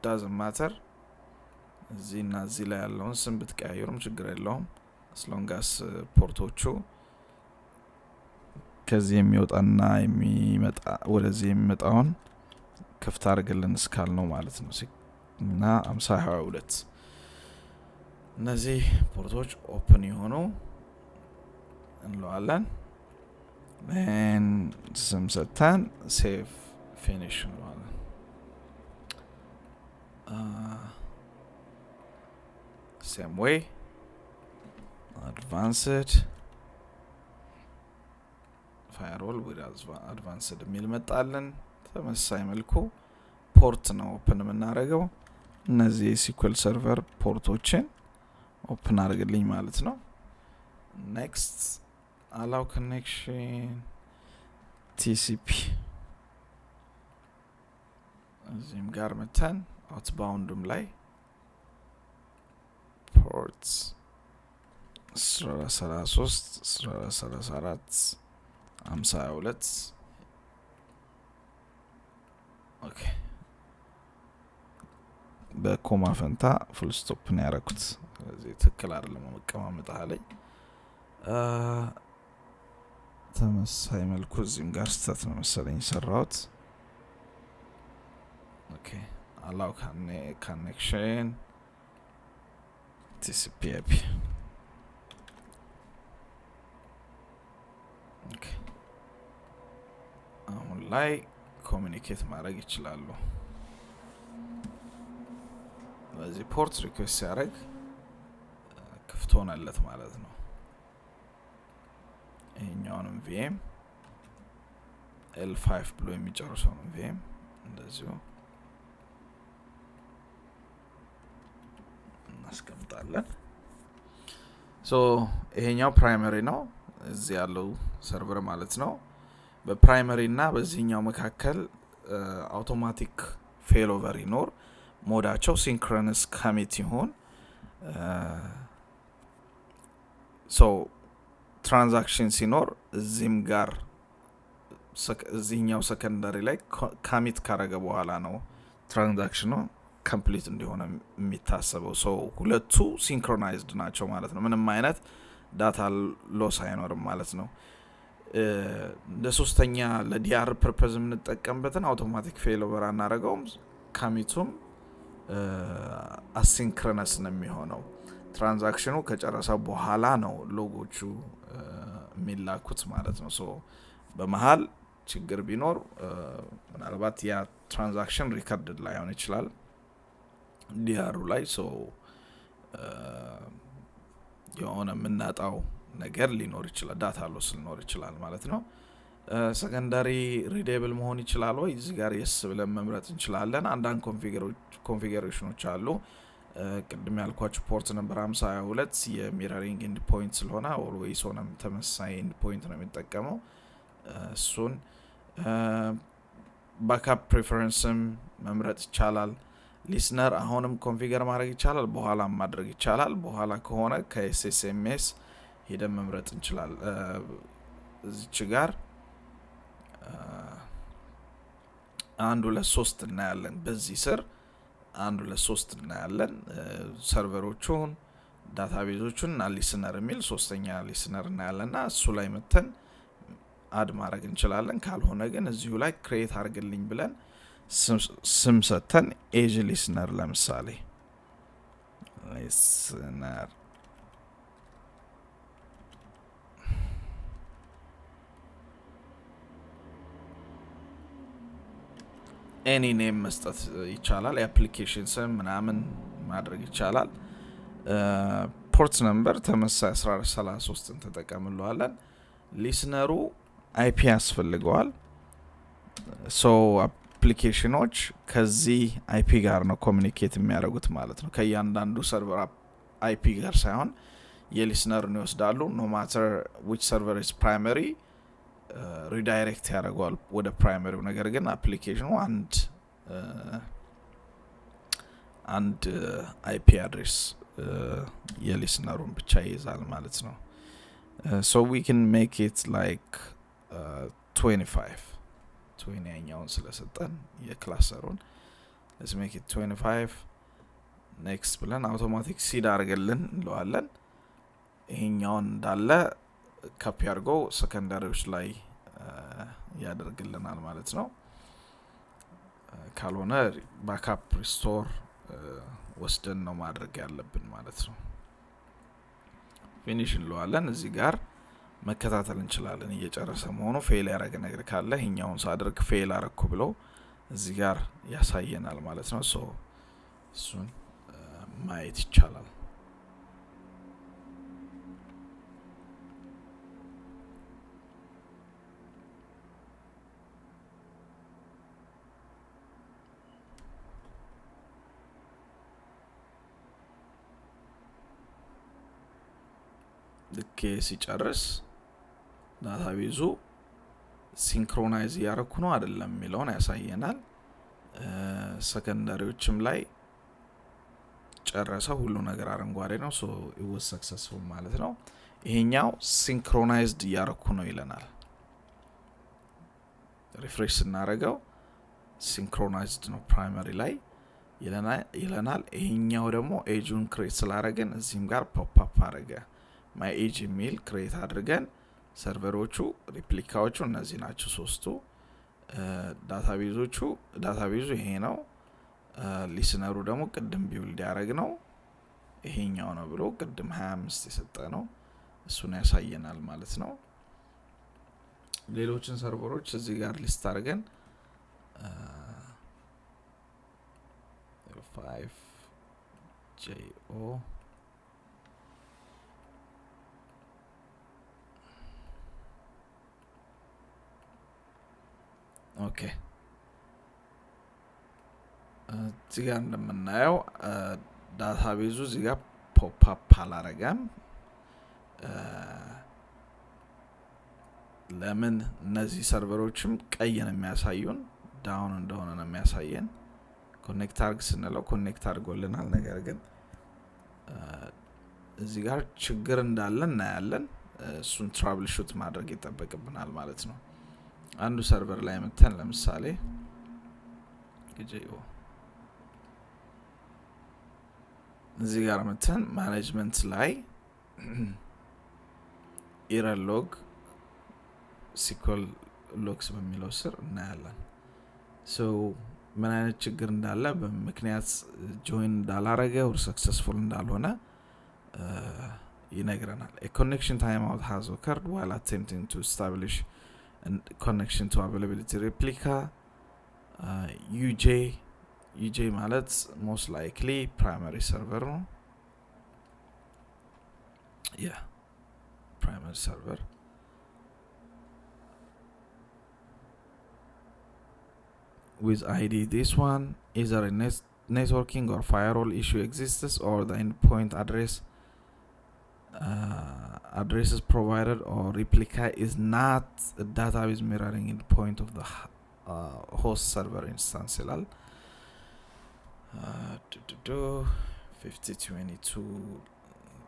doesn't matter። እዚህና እዚህ ላይ ያለውን ስም ብትቀያየሩም ችግር የለውም as long as ፖርቶቹ ከዚህ የሚወጣና የሚመጣ ወደዚህ የሚመጣውን ክፍት አድርገልን እስካል ነው ማለት ነው። እና 5022 እነዚህ ፖርቶች ኦፕን የሆኑ እንለዋለን። ስም ሰጥተን ሴቭ ፊኒሽ እንለዋለን። ሴም ዌይ አድቫንስድ ፋየርዋል ዊዝ አድቫንስድ የሚል መጣለን። ተመሳሳይ መልኩ ፖርት ነው ኦፕን የምናደርገው። እነዚህ የሲኩዌል ሰርቨር ፖርቶችን ኦፕን አድርግልኝ ማለት ነው። ኔክስት allow connection TCP እዚህም ጋር መተን አውትባውንድም ላይ ፖርትስ 1333 1434 52 ኦኬ በኮማ ፈንታ ፉል ስቶፕ ነው ያደረኩት። ስለዚህ ትክክል አይደለም መቀማመጥ አለኝ። ተመሳሳይ መልኩ እዚህም ጋር ስህተት ነው መሰለኝ ሰራሁት። ኦኬ allow connection TCP IP ኦኬ አሁን ላይ ኮሚኒኬት ማድረግ ይችላሉ። በዚህ ፖርት ሪኩዌስት ሲያደርግ ክፍት ሆነለት ማለት ነው። ይሄኛውንም VM L5 ብሎ የሚጨርሰው ነው VM እንደዚሁ እናስቀምጣለን። ሶ ይሄኛው ፕራይመሪ ነው እዚህ ያለው ሰርቨር ማለት ነው። በፕራይመሪ እና በዚህኛው መካከል አውቶማቲክ ፌሎቨር ይኖር ሞዳቸው ሲንክሮነስ ኮሚት ይሆን ሶ ትራንዛክሽን ሲኖር እዚህም ጋር እዚህኛው ሰከንዳሪ ላይ ኮሚት ካረገ በኋላ ነው ትራንዛክሽኑ ኮምፕሊት እንዲሆነ የሚታሰበው። ሶ ሁለቱ ሲንክሮናይዝድ ናቸው ማለት ነው። ምንም አይነት ዳታ ሎስ አይኖርም ማለት ነው። እንደ ሶስተኛ ለዲአር ፐርፐዝ የምንጠቀምበትን አውቶማቲክ ፌሎቨር አናረገውም። ኮሚቱም አሲንክሮነስ ነው የሚሆነው። ትራንዛክሽኑ ከጨረሰ በኋላ ነው ሎጎቹ የሚላኩት ማለት ነው። ሶ በመሃል ችግር ቢኖር ምናልባት ያ ትራንዛክሽን ሪከርድድ ላይሆን ይችላል ዲአሩ ላይ። ሶ የሆነ የምናጣው ነገር ሊኖር ይችላል ዳታ ሎስ ሊኖር ይችላል ማለት ነው ሰከንዳሪ ሪዴብል መሆን ይችላል ወይ እዚህ ጋር የስ ብለን መምረጥ እንችላለን አንዳንድ ኮንፊገሬሽኖች አሉ ቅድም ያልኳችሁ ፖርት ነምበር 52 የሚረሪንግ ኢንድ ፖይንት ስለሆነ ኦልዌይስ ሆነም ተመሳሳይ ኢንድ ፖይንት ነው የሚጠቀመው እሱን ባክአፕ ፕሪፈረንስም መምረጥ ይቻላል ሊስነር አሁንም ኮንፊገር ማድረግ ይቻላል በኋላ ማድረግ ይቻላል በኋላ ከሆነ ከኤስኤስኤምኤስ ሄደን መምረጥ እንችላለን እዚች ጋር 1 2 3 እናያለን በዚህ ስር 1 2 3 እናያለን ሰርቨሮቹን ዳታቤዞቹን እና ሊስነር የሚል ሶስተኛ ሊስነር እናያለንና እሱ ላይ መተን አድ ማድረግ እንችላለን ካልሆነ ግን እዚሁ ላይ ክሬት አድርግልኝ ብለን ስም ሰተን ኤጅ ሊስነር ለምሳሌ ሊስነር ኤኒ ኔም መስጠት ይቻላል የአፕሊኬሽን ስም ምናምን ማድረግ ይቻላል ፖርት ነምበር ተመሳሳይ 1433 ተጠቀምለዋለን ሊስነሩ አይፒ ያስፈልገዋል ሶ አፕሊኬሽኖች ከዚህ አይፒ ጋር ነው ኮሙኒኬት የሚያደርጉት ማለት ነው ከያንዳንዱ ሰርቨር አይፒ ጋር ሳይሆን የሊስነሩን ይወስዳሉ no matter which server is primary ሪዳይሬክት ያደርጋል ወደ ፕራይመሪው ነገር ግን አፕሊኬሽኑ አንድ አይፒ አድሬስ የሊስነሩን ብቻ ይይዛል ማለት ነው so we can make it like 25 20ኛውን ስለሰጠን የክላስተሩን let's make it 25 next ብለን አውቶማቲክ ሲድ አድርገልን እንለዋለን ይሄኛውን እንዳለ ካፒ አድርጎ ሰከንዳሪዎች ላይ ያደርግልናል ማለት ነው ካልሆነ ባክአፕ ሪስቶር ወስደን ነው ማድረግ ያለብን ማለት ነው ፊኒሽ እንለዋለን እዚህ ጋር መከታተል እንችላለን እየጨረሰ መሆኑ ፌል ያደረገ ነገር ካለ ይሄኛውን ሳደርግ ፌል አረኩ ብሎ እዚህ ጋር ያሳየናል ማለት ነው ሶ እሱን ማየት ይቻላል ልክ ሲጨርስ ዳታቤዙ ሲንክሮናይዝ ያረኩ ነው አይደለም የሚለውን ያሳየናል ሰከንዳሪዎችም ላይ ጨረሰ ሁሉ ነገር አረንጓዴ ነው ሶ it was successful ማለት ነው ይሄኛው ሲንክሮናይዝድ ያረኩ ነው ይለናል ሪፍሬሽ እናረጋው ሲንክሮናይዝድ ነው ፕራይመሪ ላይ ይለናል ይሄኛው ደግሞ ኤጁን ክሬት ስላረገን እዚህም ጋር ፖፕ አፕ አረገ my age email ክሬት አድርገን ሰርቨሮቹ ሪፕሊካዎቹ እነዚህ ናቸው ሶስቱ ዳታቤዙ ይሄ ነው ሊስነሩ ደግሞ ቅድም ቢውልድ ያረግ ነው ይሄኛው ነው ብሎ ቅድም 25 የሰጠ ነው እሱን ያሳየናል ማለት ነው ሌሎችን ሰርቨሮች እዚህ ጋር ሊስት አድርገን 5jo ኦኬ እዚህ ጋር እንደምናየው ዳታቤዙ እዚህ ጋር ፖፕ አፕ አላረጋም ለምን እነዚህ ሰርቨሮችም ቀይ ነው የሚያሳዩን ዳውን እንደሆነ ነው የሚያሳየን ኮኔክት አርግ ስንለው ኮኔክት አርጎልናል ነገር ግን እዚህ ጋር ችግር እንዳለ እናያለን እሱን ትራብል ሹት ማድረግ ይጠበቅብናል ማለት ነው አንዱ ሰርቨር ላይ መተን ለምሳሌ ግጄኦ እዚህ ጋር መተን ማኔጅመንት ላይ ኤረር ሎግ ሲኮል ሎግስ በሚለው ስር እናያለን ሶ ምን አይነት ችግር እንዳለ በምክንያት ጆይን እንዳላረገ or successful እንዳልሆነ ይነግረናል a connection timeout has occurred while attempting to establish a connection to availability replica UJ ማለት most likely primary server ነው yeah, primary server. With ID, this one, either a networking or firewall issue exists, or the endpoint addresses provided or replica is not a database mirroring endpoint of the host server instance ይላል 5022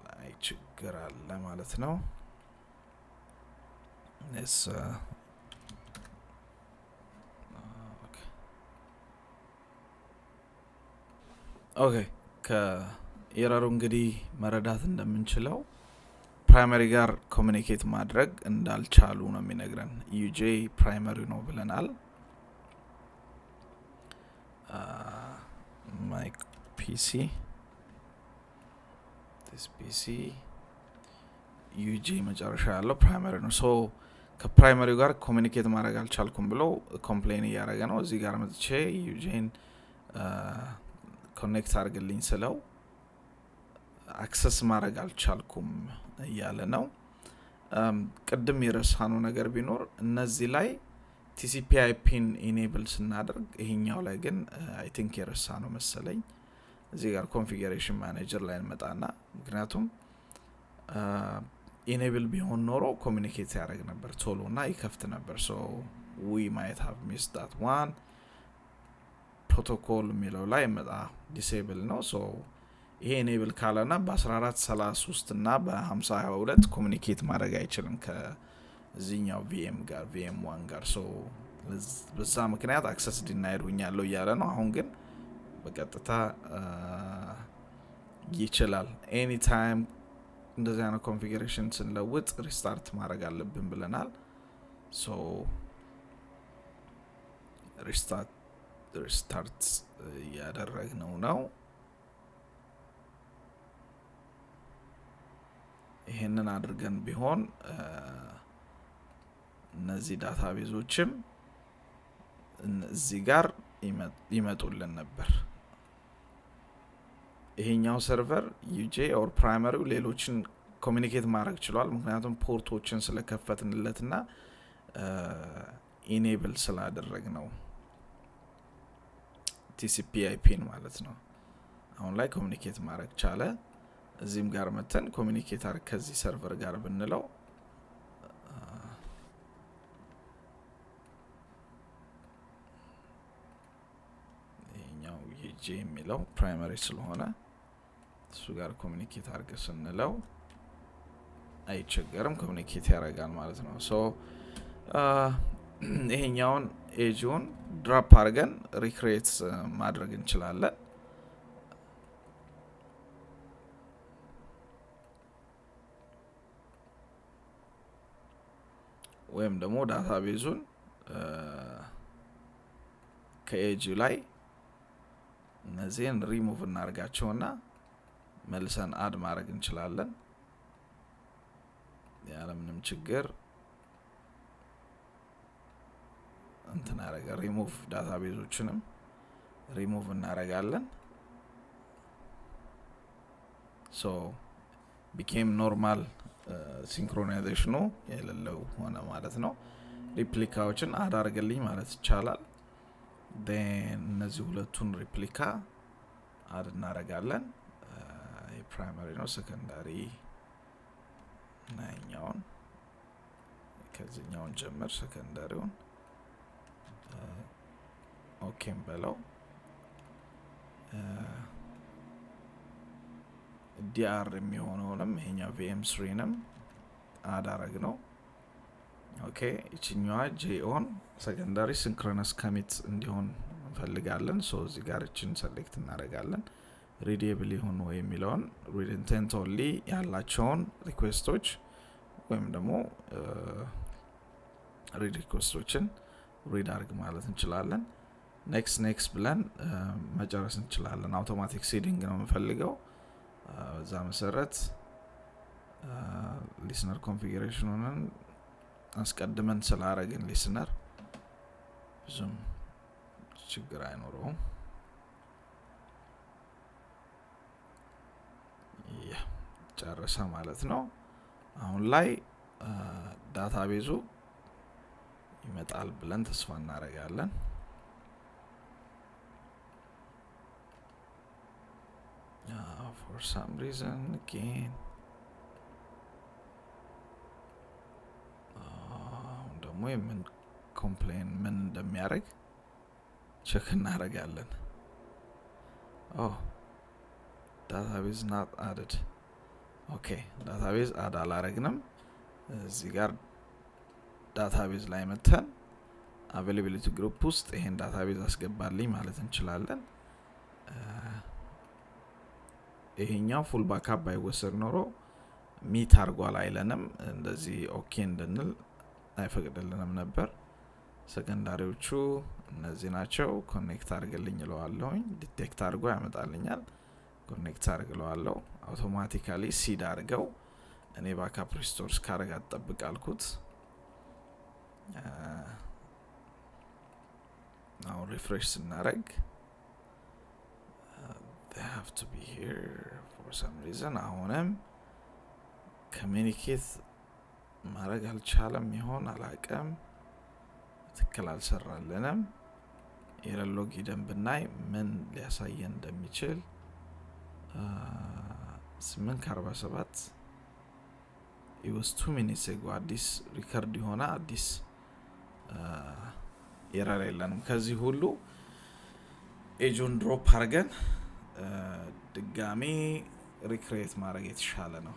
ላይ ችግር አለ ማለት ነው ኦኬ ከኤረሩ እንግዲህ መረዳት እንደምንችለው ፕራይመሪ ጋር ኮሙኒኬት ማድረግ እንዳልቻሉ ነው የሚነግረን ዩጄ ፕራይመሪ ነው ብለናል ማይ ፒሲ this PC ዩጄ መጨረሻ ያለው ፕራይመሪ ነው ሶ ከፕራይመሪው ጋር ኮሙኒኬት ማድረግ አልቻልኩም ብሎ ኮምፕሌን እያደረገ ነው እዚህ ጋር መጥቼ ዩጄን ኮኔክት አድርግልኝ ስለው አክሰስ ማድረግ አልቻልኩም እያለ ነው ቅድም የረሳነው ነገር ቢኖር እነዚህ ላይ TCP IPን ኢኔብል ስናደርግ ይሄኛው ላይ ግን አይ ቲንክ የረሳነው መሰለኝ እዚህ ጋር ኮንፊገሬሽን ማኔጀር ላይ እንመጣና ምክንያቱም ኢኔብል ቢሆን ኖሮ ኮሙኒኬት ያደርግ ነበር ቶሎና ይከፍት ነበር so we might have missed that one ፕሮቶኮል የሚለው ላይ መጣ ዲሴብል ነው so ይሄ ኢኔብል ካለና በ1433 እና በ5022 ኮሙኒኬት ማድረግ አይችልም ከዚህኛው VM ጋር VM1 ጋር so በዛ ምክንያት አክሰስ ዲናይድ ሆኛለሁ እያለ ነው አሁን ግን በቀጥታ ይችላል ኤኒ ታይም እንደዚህ አይነት ኮንፊገሬሽን ስንለውጥ ሪስታርት ማድረግ አለብን ብለናል so ሪስታርት ያደረግነው ነው ይሄንን አድርገን ቢሆን እነዚህ ዳታቤዞችም እዚህ ጋር ይመጡልን ነበር ይሄኛው ሰርቨር ዩጄ ኦር ፕራይመሪው ሌሎችን ኮሙኒኬት ማድረግ ይችላል ምክንያቱም ፖርቶችን ስለከፈትንለትና ኢኔብል ስላደረግነው TCP IPን ማለት ነው አሁን ላይ ኮሙኒኬት ማድረግ ቻለ እዚህም ጋር መተን ኮሙኒኬት አድርግ ከዚህ ሰርቨር ጋር ብንለው ይሄኛው ዩጄ የሚለው ፕራይመሪ ስለሆነ እሱ ጋር ኮሙኒኬት አድርግ ስንለው አይቸገርም ኮሙኒኬት ያደርጋል ማለት ነው ሶ ይሄኛውን ኤጁን ድራፕ አድርገን ሪክሬት ማድረግ እንችላለን ወይም ደግሞ ዳታቤዙን ከኤጁ ላይ እነዚህን ሪሙቭ እናርጋቸውና መልሰን አድ ማድረግ እንችላለን ያለምንም ችግር እንትን አረጋ ሪሙቭ ዳታቤዞችንም ሪሙቭ እናረጋለን so became normal ሲንክሮናይዜሽኑ የሌለው ሆነ ማለት ነው ሪፕሊካዎችን አድ አድርገልኝ ማለት ይቻላል then እነዚህ ሁለቱን ሪፕሊካ አድ እናረጋለን የፕራይመሪ ነው ሰከንዳሪ ናኛውን ከዚህኛውን ጀምር ሰከንዳሪውን ኦኬም በለው ዲአር የሚሆነውንም ይሄኛው VM3ንም አዳረግ ነው ኦኬ እቺኛዋ ጄኦን ሰከንዳሪ ሲንክሮነስ ኮሚት እንዲሆን እንፈልጋለን ሶ እዚህ ጋር እቺን ሴሌክት እናደርጋለን ሪዴብል ይሁን ወይ የሚለውን read intent only ያላቸውን ሪኩዌስቶች ወይም ደግሞ ሪድ ሪኩዌስቶችን ሪድ አድርግ ማለት እንችላለን ኔክስት ብለን መጨረስ እንችላለን አውቶማቲክ ሲዲንግ ነው የምፈልገው በዛ መሰረት ሊስነር ኮንፊገሬሽኑን አስቀድመን ስላረግን ሊስነር ብዙም ችግር አይኖረውም ጨረሰ ማለት ነው። አሁን ላይ ዳታቤዙ ይመጣል ብለን ተስፋ እናደርጋለን። For some reason again ደግሞ ምን ኮምፕሌን ምን እንደሚያደርግ ቼክ እናደርጋለን። database not added. okay database add አላረግንም። እዚህ ጋር ዳታቤዝ ላይ መተን availability group ውስጥ ይሄን ዳታቤዝ አስገባልኝ ማለት እንችላለን። ይሄኛው full backup ባይወሰድ ኖሮ ሚት አርጓል አይለንም። እንደዚህ ኦኬ እንድንል አይፈቅድልንም ነበር። ሰከንዳሪዎቹ እነዚህ ናቸው። ኮኔክት አድርግልኝ እለዋለሁኝ። ዲቴክት አድርጎ ያመጣልኛል። ኮኔክት አድርግለዋለሁ። አውቶማቲካሊ ሲድ አድርገው እኔ ባካፕ ሪስቶርስ ካረጋ ተጠብቃልኩት። now refresh ስናረግ they have to be here for some reason አሁንም ኮሚኒኬት ማድረግ አልቻለም ይሆን አላቀም። ትክክል አልሰራልንም። የለሎግ ሂደን ብናይ ምን ሊያሳየን እንደሚችል 8:47 it was 2 minutes ago አዲስ ሪከርድ የሆነ አዲስ ኤረር የለንም። ከዚህ ሁሉ ኤጁን ድሮፕ አድርገን ድጋሚ ሪክሬት ማድረግ የተሻለ ነው።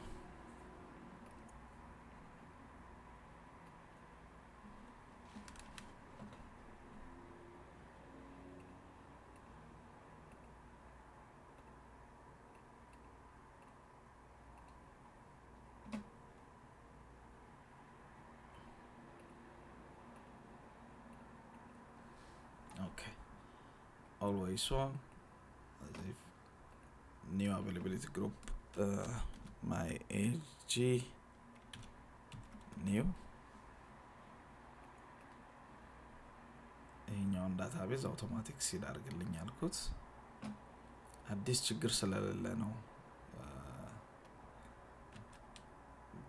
always on new availability group my AG new ይሄኛውን ዳታቤዝ አውቶማቲክ ሲድ አድርግልኝ አልኩት። አዲስ ችግር ስለሌለ ነው።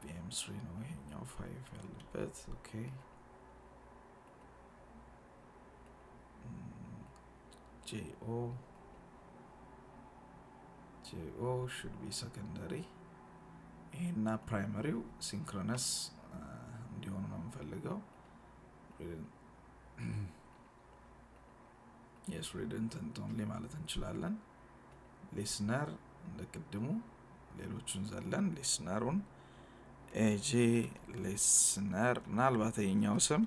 BM3 ነው ይሄኛው 5 ያለበት። ኦኬ JO should be secondary እና ፕራይመሪው ሲንክሮነስ እንዲሆን ነው የምፈልገው። yes redundant only ማለት እንችላለን። ሊስነር እንደቀደሙ ሌሎቹን ዘለን ሊስነሩን AG ሊስነር ምናልባት የኛው ስም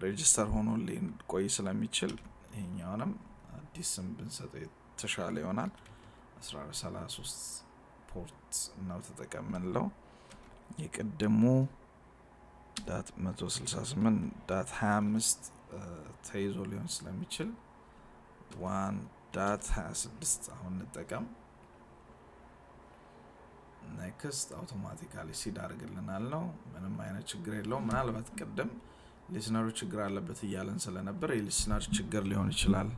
ሬጂስተር ሆኖ ሊቆይ ስለሚችል ይሄኛውንም አዲስ ስም ብንሰጠው የተሻለ ይሆናል። 1433 ፖርት ነው ተጠቀመንለው። የቀደሙ .168.25 ተይዞ ሊሆን ስለሚችል 1.26 አሁን እንጠቀም። ኔክስት አውቶማቲካሊ ሲድ አድርግልናል ነው። ምንም አይነት ችግር የለውም። ምናልባት ቀደም ሊስነሩ ችግር አለበት እያለን ስለነበር የሊስነር ችግር ሊሆን ይችላል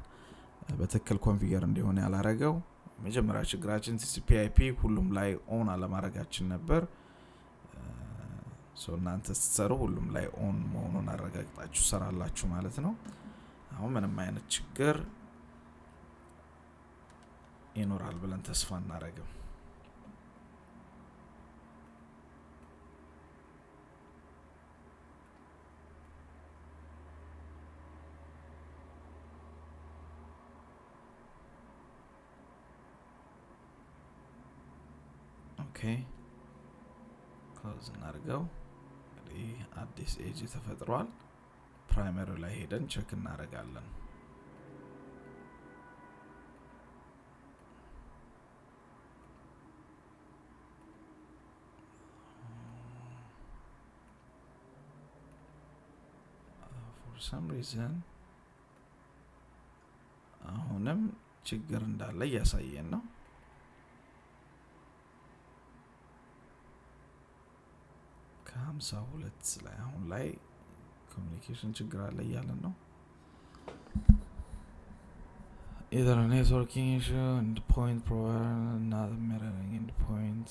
በትክክል ኮንፊገር እንዲሆን ያላረገው። መጀመሪያ ችግራችን TCP/IP ሁሉም ላይ ኦን አለማረጋችን ነበር። እናንተ ስትሰሩ ሁሉም ላይ ኦን መሆኑን አረጋግጣችሁ ሰራላችሁ ማለት ነው። አሁን ምንም አይነት ችግር ይኖራል ብለን ተስፋ እናደርጋለን። okay close እናርገው። እንግዲህ አዲስ ኤጅ ተፈጥሯል። ፕራይመሪ ላይ ሄደን ቼክ እናደርጋለን። for some reason አሁንም ችግር እንዳለ ያሳየን ነው። ከ52 ላይ አሁን ላይ ኮሙኒኬሽን ችግር አለ ያለን ነው። either a networking issue endpoint provider not mirroring endpoint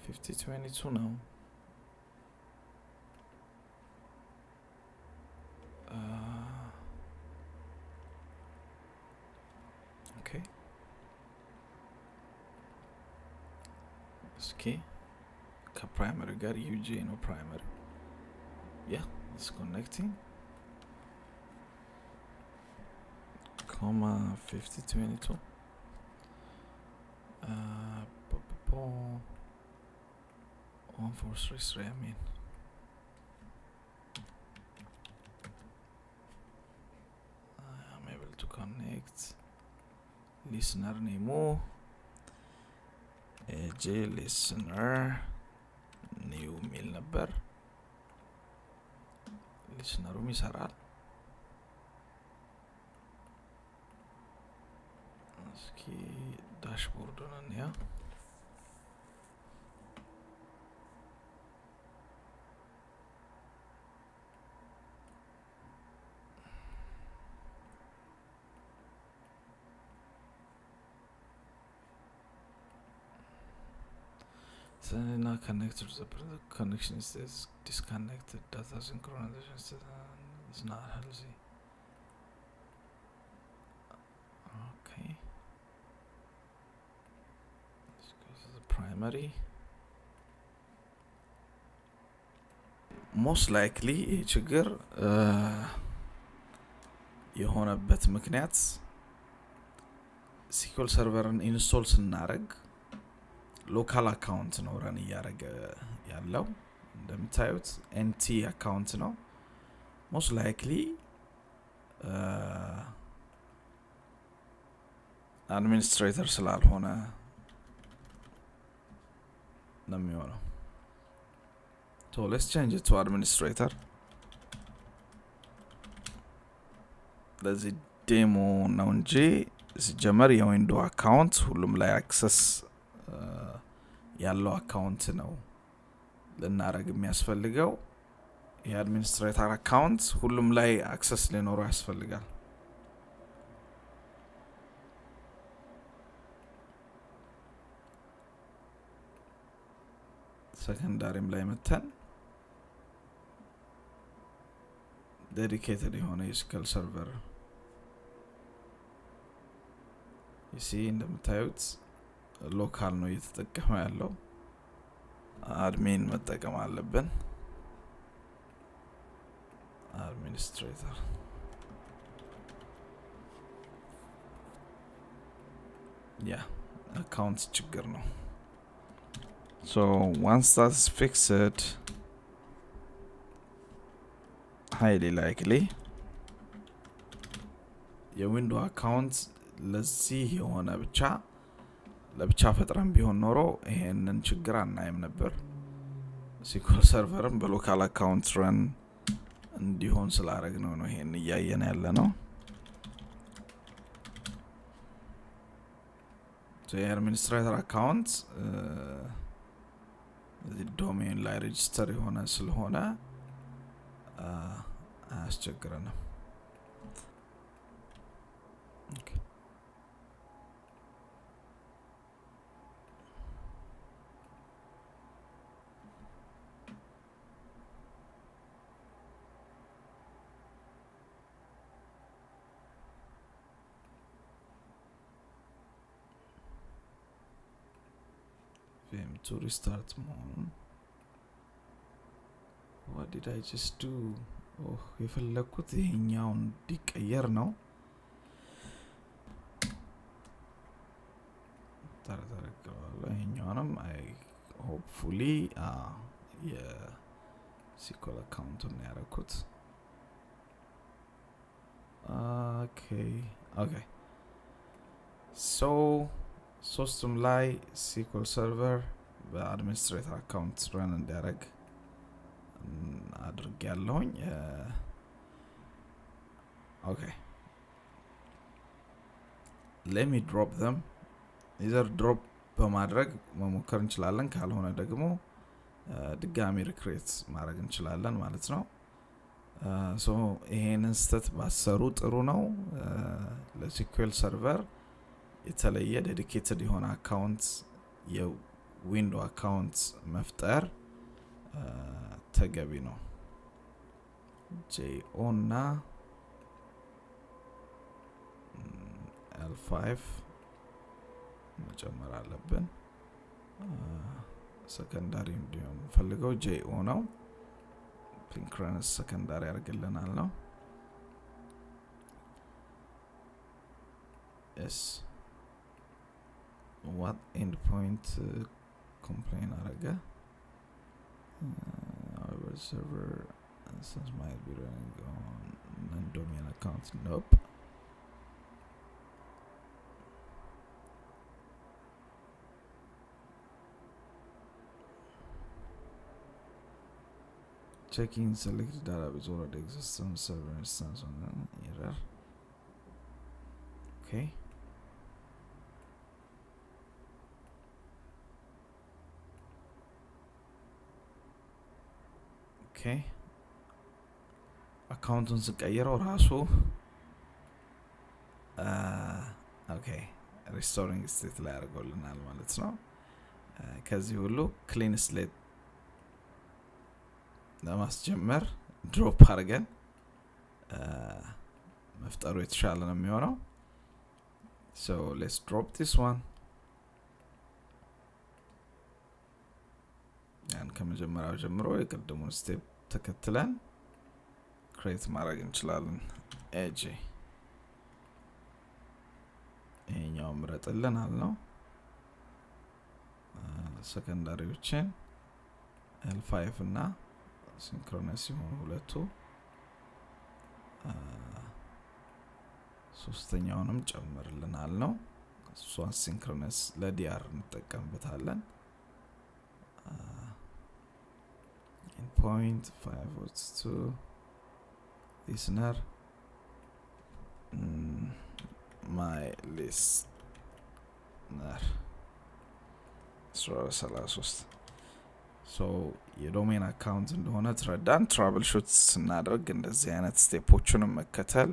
5022 now okay okay primary got UJ no primary yeah it's connecting comma 5022 1433 I mean I'm able to connect listener name AJ listener new mail number listener ይሰራል እስኪ ዳሽቦርዱን እንያ So now connected to the connection is disconnected. Data synchronization is not healthy. Okay. Let's go to the primary. Most likely ይህ ችግር የሆነበት ምክንያት SQL serverን ኢንስቶል ስናደርግ ሎካል አካውንት ነው ረን እያደረገ ያለው እንደምታዩት NT አካውንት ነው most likely administrator ስላልሆነ ነው የሚሆነው so let's change it to administrator ለዚህ ዴሞ ነው እንጂ ሲጀመር የዊንዶው አካውንት ሁሉም ላይ አክሰስ ያለው አካውንት ነው ለናረግ የሚያስፈልገው የአድሚኒስትሬተር አካውንት ሁሉም ላይ አክሰስ ሊኖረው ያስፈልጋል ሰከንዳሪም ላይ መተን dedicated የሆነ SQL server እንደምታዩት ሎካል ነው እየተጠቀመ ያለው አድሚን መጠቀም አለብን administrator yeah account ችግር ነው so once that's fixed highly likely የዊንዶው አካውንት ለዚህ የሆነ ብቻ ለብቻ ፈጥረን ቢሆን ኖሮ ይሄንን ችግር አናይም ነበር SQL serverም በሎካል አካውንት run እንዲሆን ስላደረግነው ነው ይሄን እያየን ያለ ነው so የአድሚኒስትሬተር አካውንት ዶሜን ላይ ሬጂስተር የሆነ ስለሆነ አያስቸግረንም okay to restart more what did I just do oh የፈለኩት ይሄኛውን ዲቀየር ነው ታረጋግጠዋለሁ ይሄኛውንም I hopefully የSQL አካውንቱን ያረኩት okay so ሶስቱም ላይ SQL server በአድሚኒስትሬተር አካውንት run እንዲያደርግ አድርጌያለሁኝ okay let me drop them either drop በማድረግ መሞከር እንችላለን ካልሆነ ደግሞ ድጋሚ ሪክሬት ማድረግ እንችላለን ማለት ነው ሶ ይሄንን ስህተት ባሰሩ ጥሩ ነው። ለሲኩዌል ሰርቨር የተለየ ዴዲኬትድ የሆነ አካውንት የዊንዶ አካውንት መፍጠር ተገቢ ነው። JO እና L5 መጨመር አለብን። ሰከንዳሪ እንዲሆን ፈልገው JO ነው። ፒንክረንስ ሰከንዳሪ ያርግልናል ነው። yes what endpoint complain አረገ our server instance might be running on non-domain account. Nope. Checking selected database already exists on server instance on an error. Okay. Okay. አካውንቱን ስቀይረው ራሱ ኦኬ ሪስቶሪንግ ስቴት ላይ አድርጎልናል ማለት ነው። ከዚህ ሁሉ ክሊን ስሌት ለማስጀመር ድሮፕ አድርገን መፍጠሩ የተሻለ ነው የሚሆነው። so let's drop this one ያን ከመጀመሪያው ጀምሮ የቀደሙን ስቴፕ ተከትለን ክሬት ማድረግ እንችላለን። ኤጂ ይሄኛው ምረጥልን አልነው። ሰከንዳሪዎችን L5 እና ሲንክሮነስ ሲሆኑ ሁለቱ ሶስተኛውንም ጨምርልናል ነው። እሷን ሲንክሮነስ ለዲአር እንጠቀምበታለን። endpoint 502 listener my listener 33 so የዶሜን አካውንት እንደሆነ ትረዳን። ትራብል ሹት ስናደርግ እንደዚህ አይነት ስቴፖችንም መከተል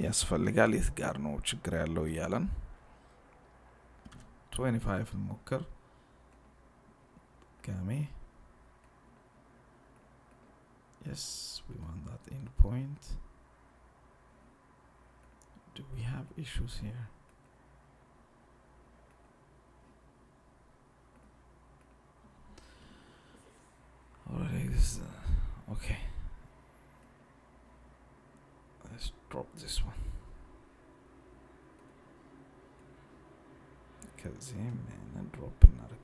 ያስፈልጋል። የት ጋር ነው ችግር ያለው እያለን 25 እንሞክር ጋሜ yes we want that endpoint. Do we have issues here? Alright, this okay, let's drop this one because and drop another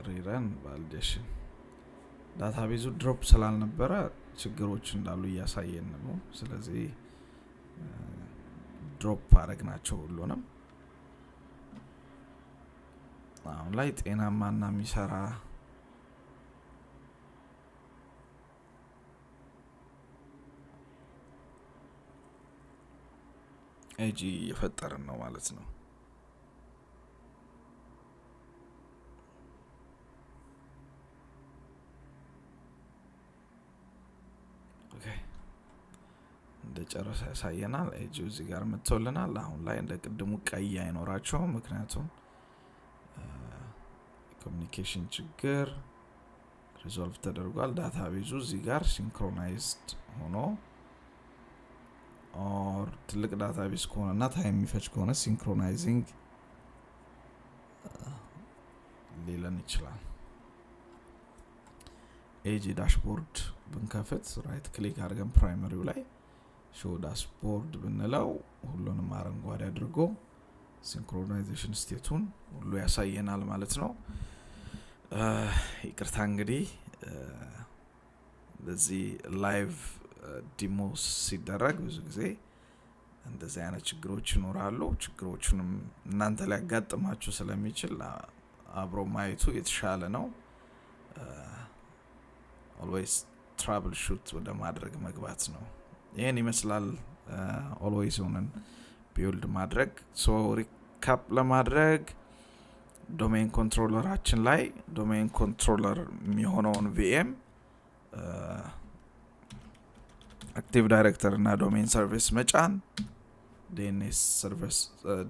ሪረን ቫሊዴሽን ዳታቤዙ ድሮፕ ስላልነበረ ችግሮች እንዳሉ እያሳየን ነው። ስለዚህ ድሮፕ አረግናቸው ሁሉንም። አሁን ላይ ጤናማና የሚሰራ ኤጂ እየፈጠርን ነው ማለት ነው። እንደጨረሰ ያሳየናል። ኤጂ እዚህ ጋር መጥቶልናል። አሁን ላይ እንደ ቅድሙ ቀይ አይኖራቸውም፣ ምክንያቱም ኮሙኒኬሽን ችግር ሪዞልቭ ተደርጓል። ዳታቤዙ እዚህ ጋር ሲንክሮናይዝድ ሆኖ ኦር ትልቅ ዳታቤዝ ከሆነና ታይም የሚፈጅ ከሆነ ሲንክሮናይዚንግ ሊለን ይችላል። ኤጂ ዳሽቦርድ ብንከፍት ራይት ክሊክ አድርገን ፕራይመሪው ላይ ሾው ዳሽቦርድ ብንለው ሁሉንም አረንጓዴ አድርጎ ሲንክሮናይዜሽን ስቴቱን ሁሉ ያሳየናል ማለት ነው። ይቅርታ እንግዲህ ለዚህ ላይቭ ዲሞስ ሲደረግ ብዙ ጊዜ እንደዚህ አይነት ችግሮች ይኖራሉ። ችግሮቹንም እናንተ ላይ ያጋጥማችሁ ስለሚችል አብሮ ማየቱ የተሻለ ነው። always troubleshoot ወደ ማድረግ መግባት ነው። ይሄን ይመስላል always ሆነን ቢልድ ማድረግ። ሶ ሪካፕ ለማድረግ ዶሜን ኮንትሮለራችን ላይ ዶሜን ኮንትሮለር የሚሆነውን VM አክቲቭ ዳይሬክተር እና ዶሜን ሰርቪስ መጫን DNS ሰርቪስ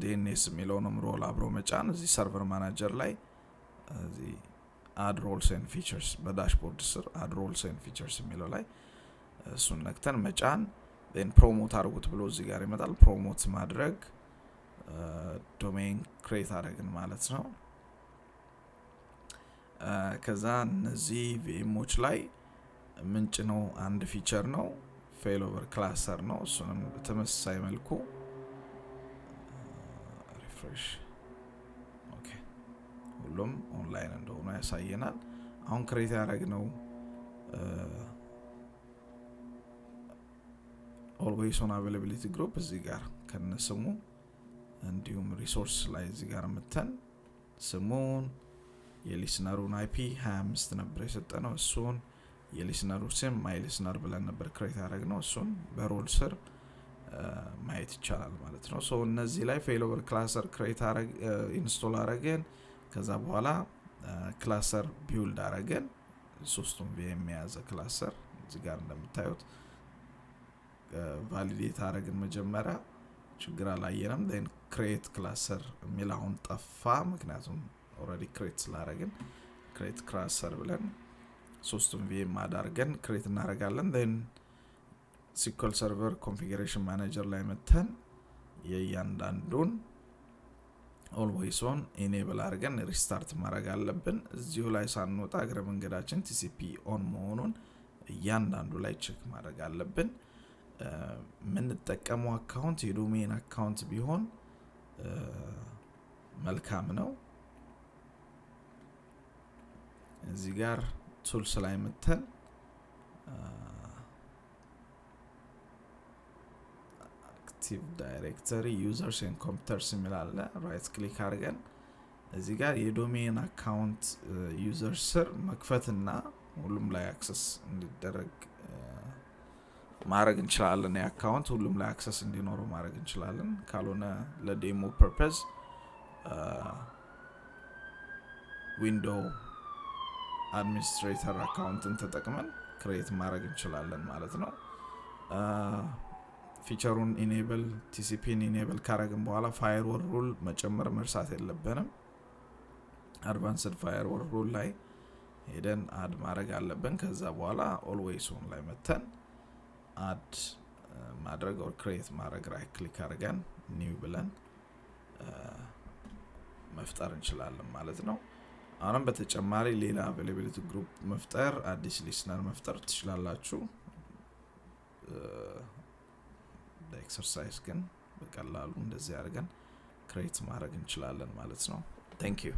DNS የሚለውንም ሮል አብሮ መጫን እዚህ ሰርቨር ማናጀር ላይ እዚህ add roles and features በዳሽቦርድ ስር add roles and features የሚለው ላይ እሱን ነክተን መጫን then ፕሮሞት አድርጉት ብሎ እዚህ ጋር ይመጣል ፕሮሞት ማድረግ ዶሜን ክሬት አደረግን ማለት ነው ከዛ እነዚህ VMዎች ላይ ምንጭ ነው አንድ ፊቸር ነው ፌሎቨር ክላስተር ነው እሱንም በተመሳሳይ መልኩ ሪፍሬሽ ኦኬ ሁሉም ኦንላይን እንደሆነ ያሳየናል አሁን ክሬት ያደረግነው always on availability group እዚህ ጋር ከነስሙ እንዲሁም ሪሶርስ ላይ እዚህ ጋር መተን ስሙን የሊስነሩን IP 25 ነበር የሰጠነው እሱን የሊስነሩ ስም ማይ ሊስነር ብለን ነበር ክሬት ያደረግነው እሱን በሮል ስር ማየት ይቻላል ማለት ነው ሶ እነዚህ ላይ ፌሎቨር ክላስተር ክሬት አረግ ኢንስቶል አረገን ከዛ በኋላ ክላስተር ቢልድ አረገን ሶስቱም VM የያዘ ክላስተር እዚህ ጋር እንደምታዩት ቫሊዴት አረግን መጀመሪያ ችግር አላየንም then create cluster የሚል አሁን ጠፋ ምክንያቱም already create ስላረግን create cluster ብለን ሶስቱም VM አዳርገን create እናረጋለን then SQL Server Configuration Manager ላይ መተን የእያንዳንዱን always on enable አርገን ሪስታርት ማድረግ አለብን እዚሁ ላይ ሳንወጣ እግረ መንገዳችን TCP on መሆኑን እያንዳንዱ ላይ ቼክ ማድረግ አለብን ምን ተጠቀመው አካውንት የዶሜን አካውንት ቢሆን መልካም ነው እዚህ ጋር ቱልስ ላይ መተን አክቲቭ ዳይሬክተሪ ዩዘርስ ኤንድ ኮምፒውተርስ የሚላለ ራይት ክሊክ አድርገን እዚህ ጋር የዶሜን አካውንት ዩዘር ስር መክፈትና ሁሉም ላይ አክሰስ እንዲደረግ ማድረግ እንችላለን የአካውንት ሁሉም ላይ አክሰስ እንዲኖረው ማድረግ እንችላለን ካልሆነ ለዴሞ ፐርፐዝ ዊንዶው አድሚኒስትሬተር አካውንትን ተጠቅመን ክሬት ማድረግ እንችላለን ማለት ነው ፊቸሩን ኢኔብል TCPን ኢኔብል ካረግን በኋላ ፋየርዎል ሩል መጨመር መርሳት የለብንም አድቫንስድ ፋየርዎል ሩል ላይ ሄደን አድ ማድረግ አለብን ከዛ በኋላ ኦልዌይስ ኦን ላይ መተን አድ ማድረግ or create ማድረግ ራይት ክሊክ አድርገን ኒው ብለን መፍጠር እንችላለን ማለት ነው አሁንም በተጨማሪ ሌላ availability group መፍጠር አዲስ listener መፍጠር ትችላላችሁ ኤክሰርሳይዝ ግን በቀላሉ እንደዚህ አድርገን ክሬት ማድረግ እንችላለን ማለት ነው thank you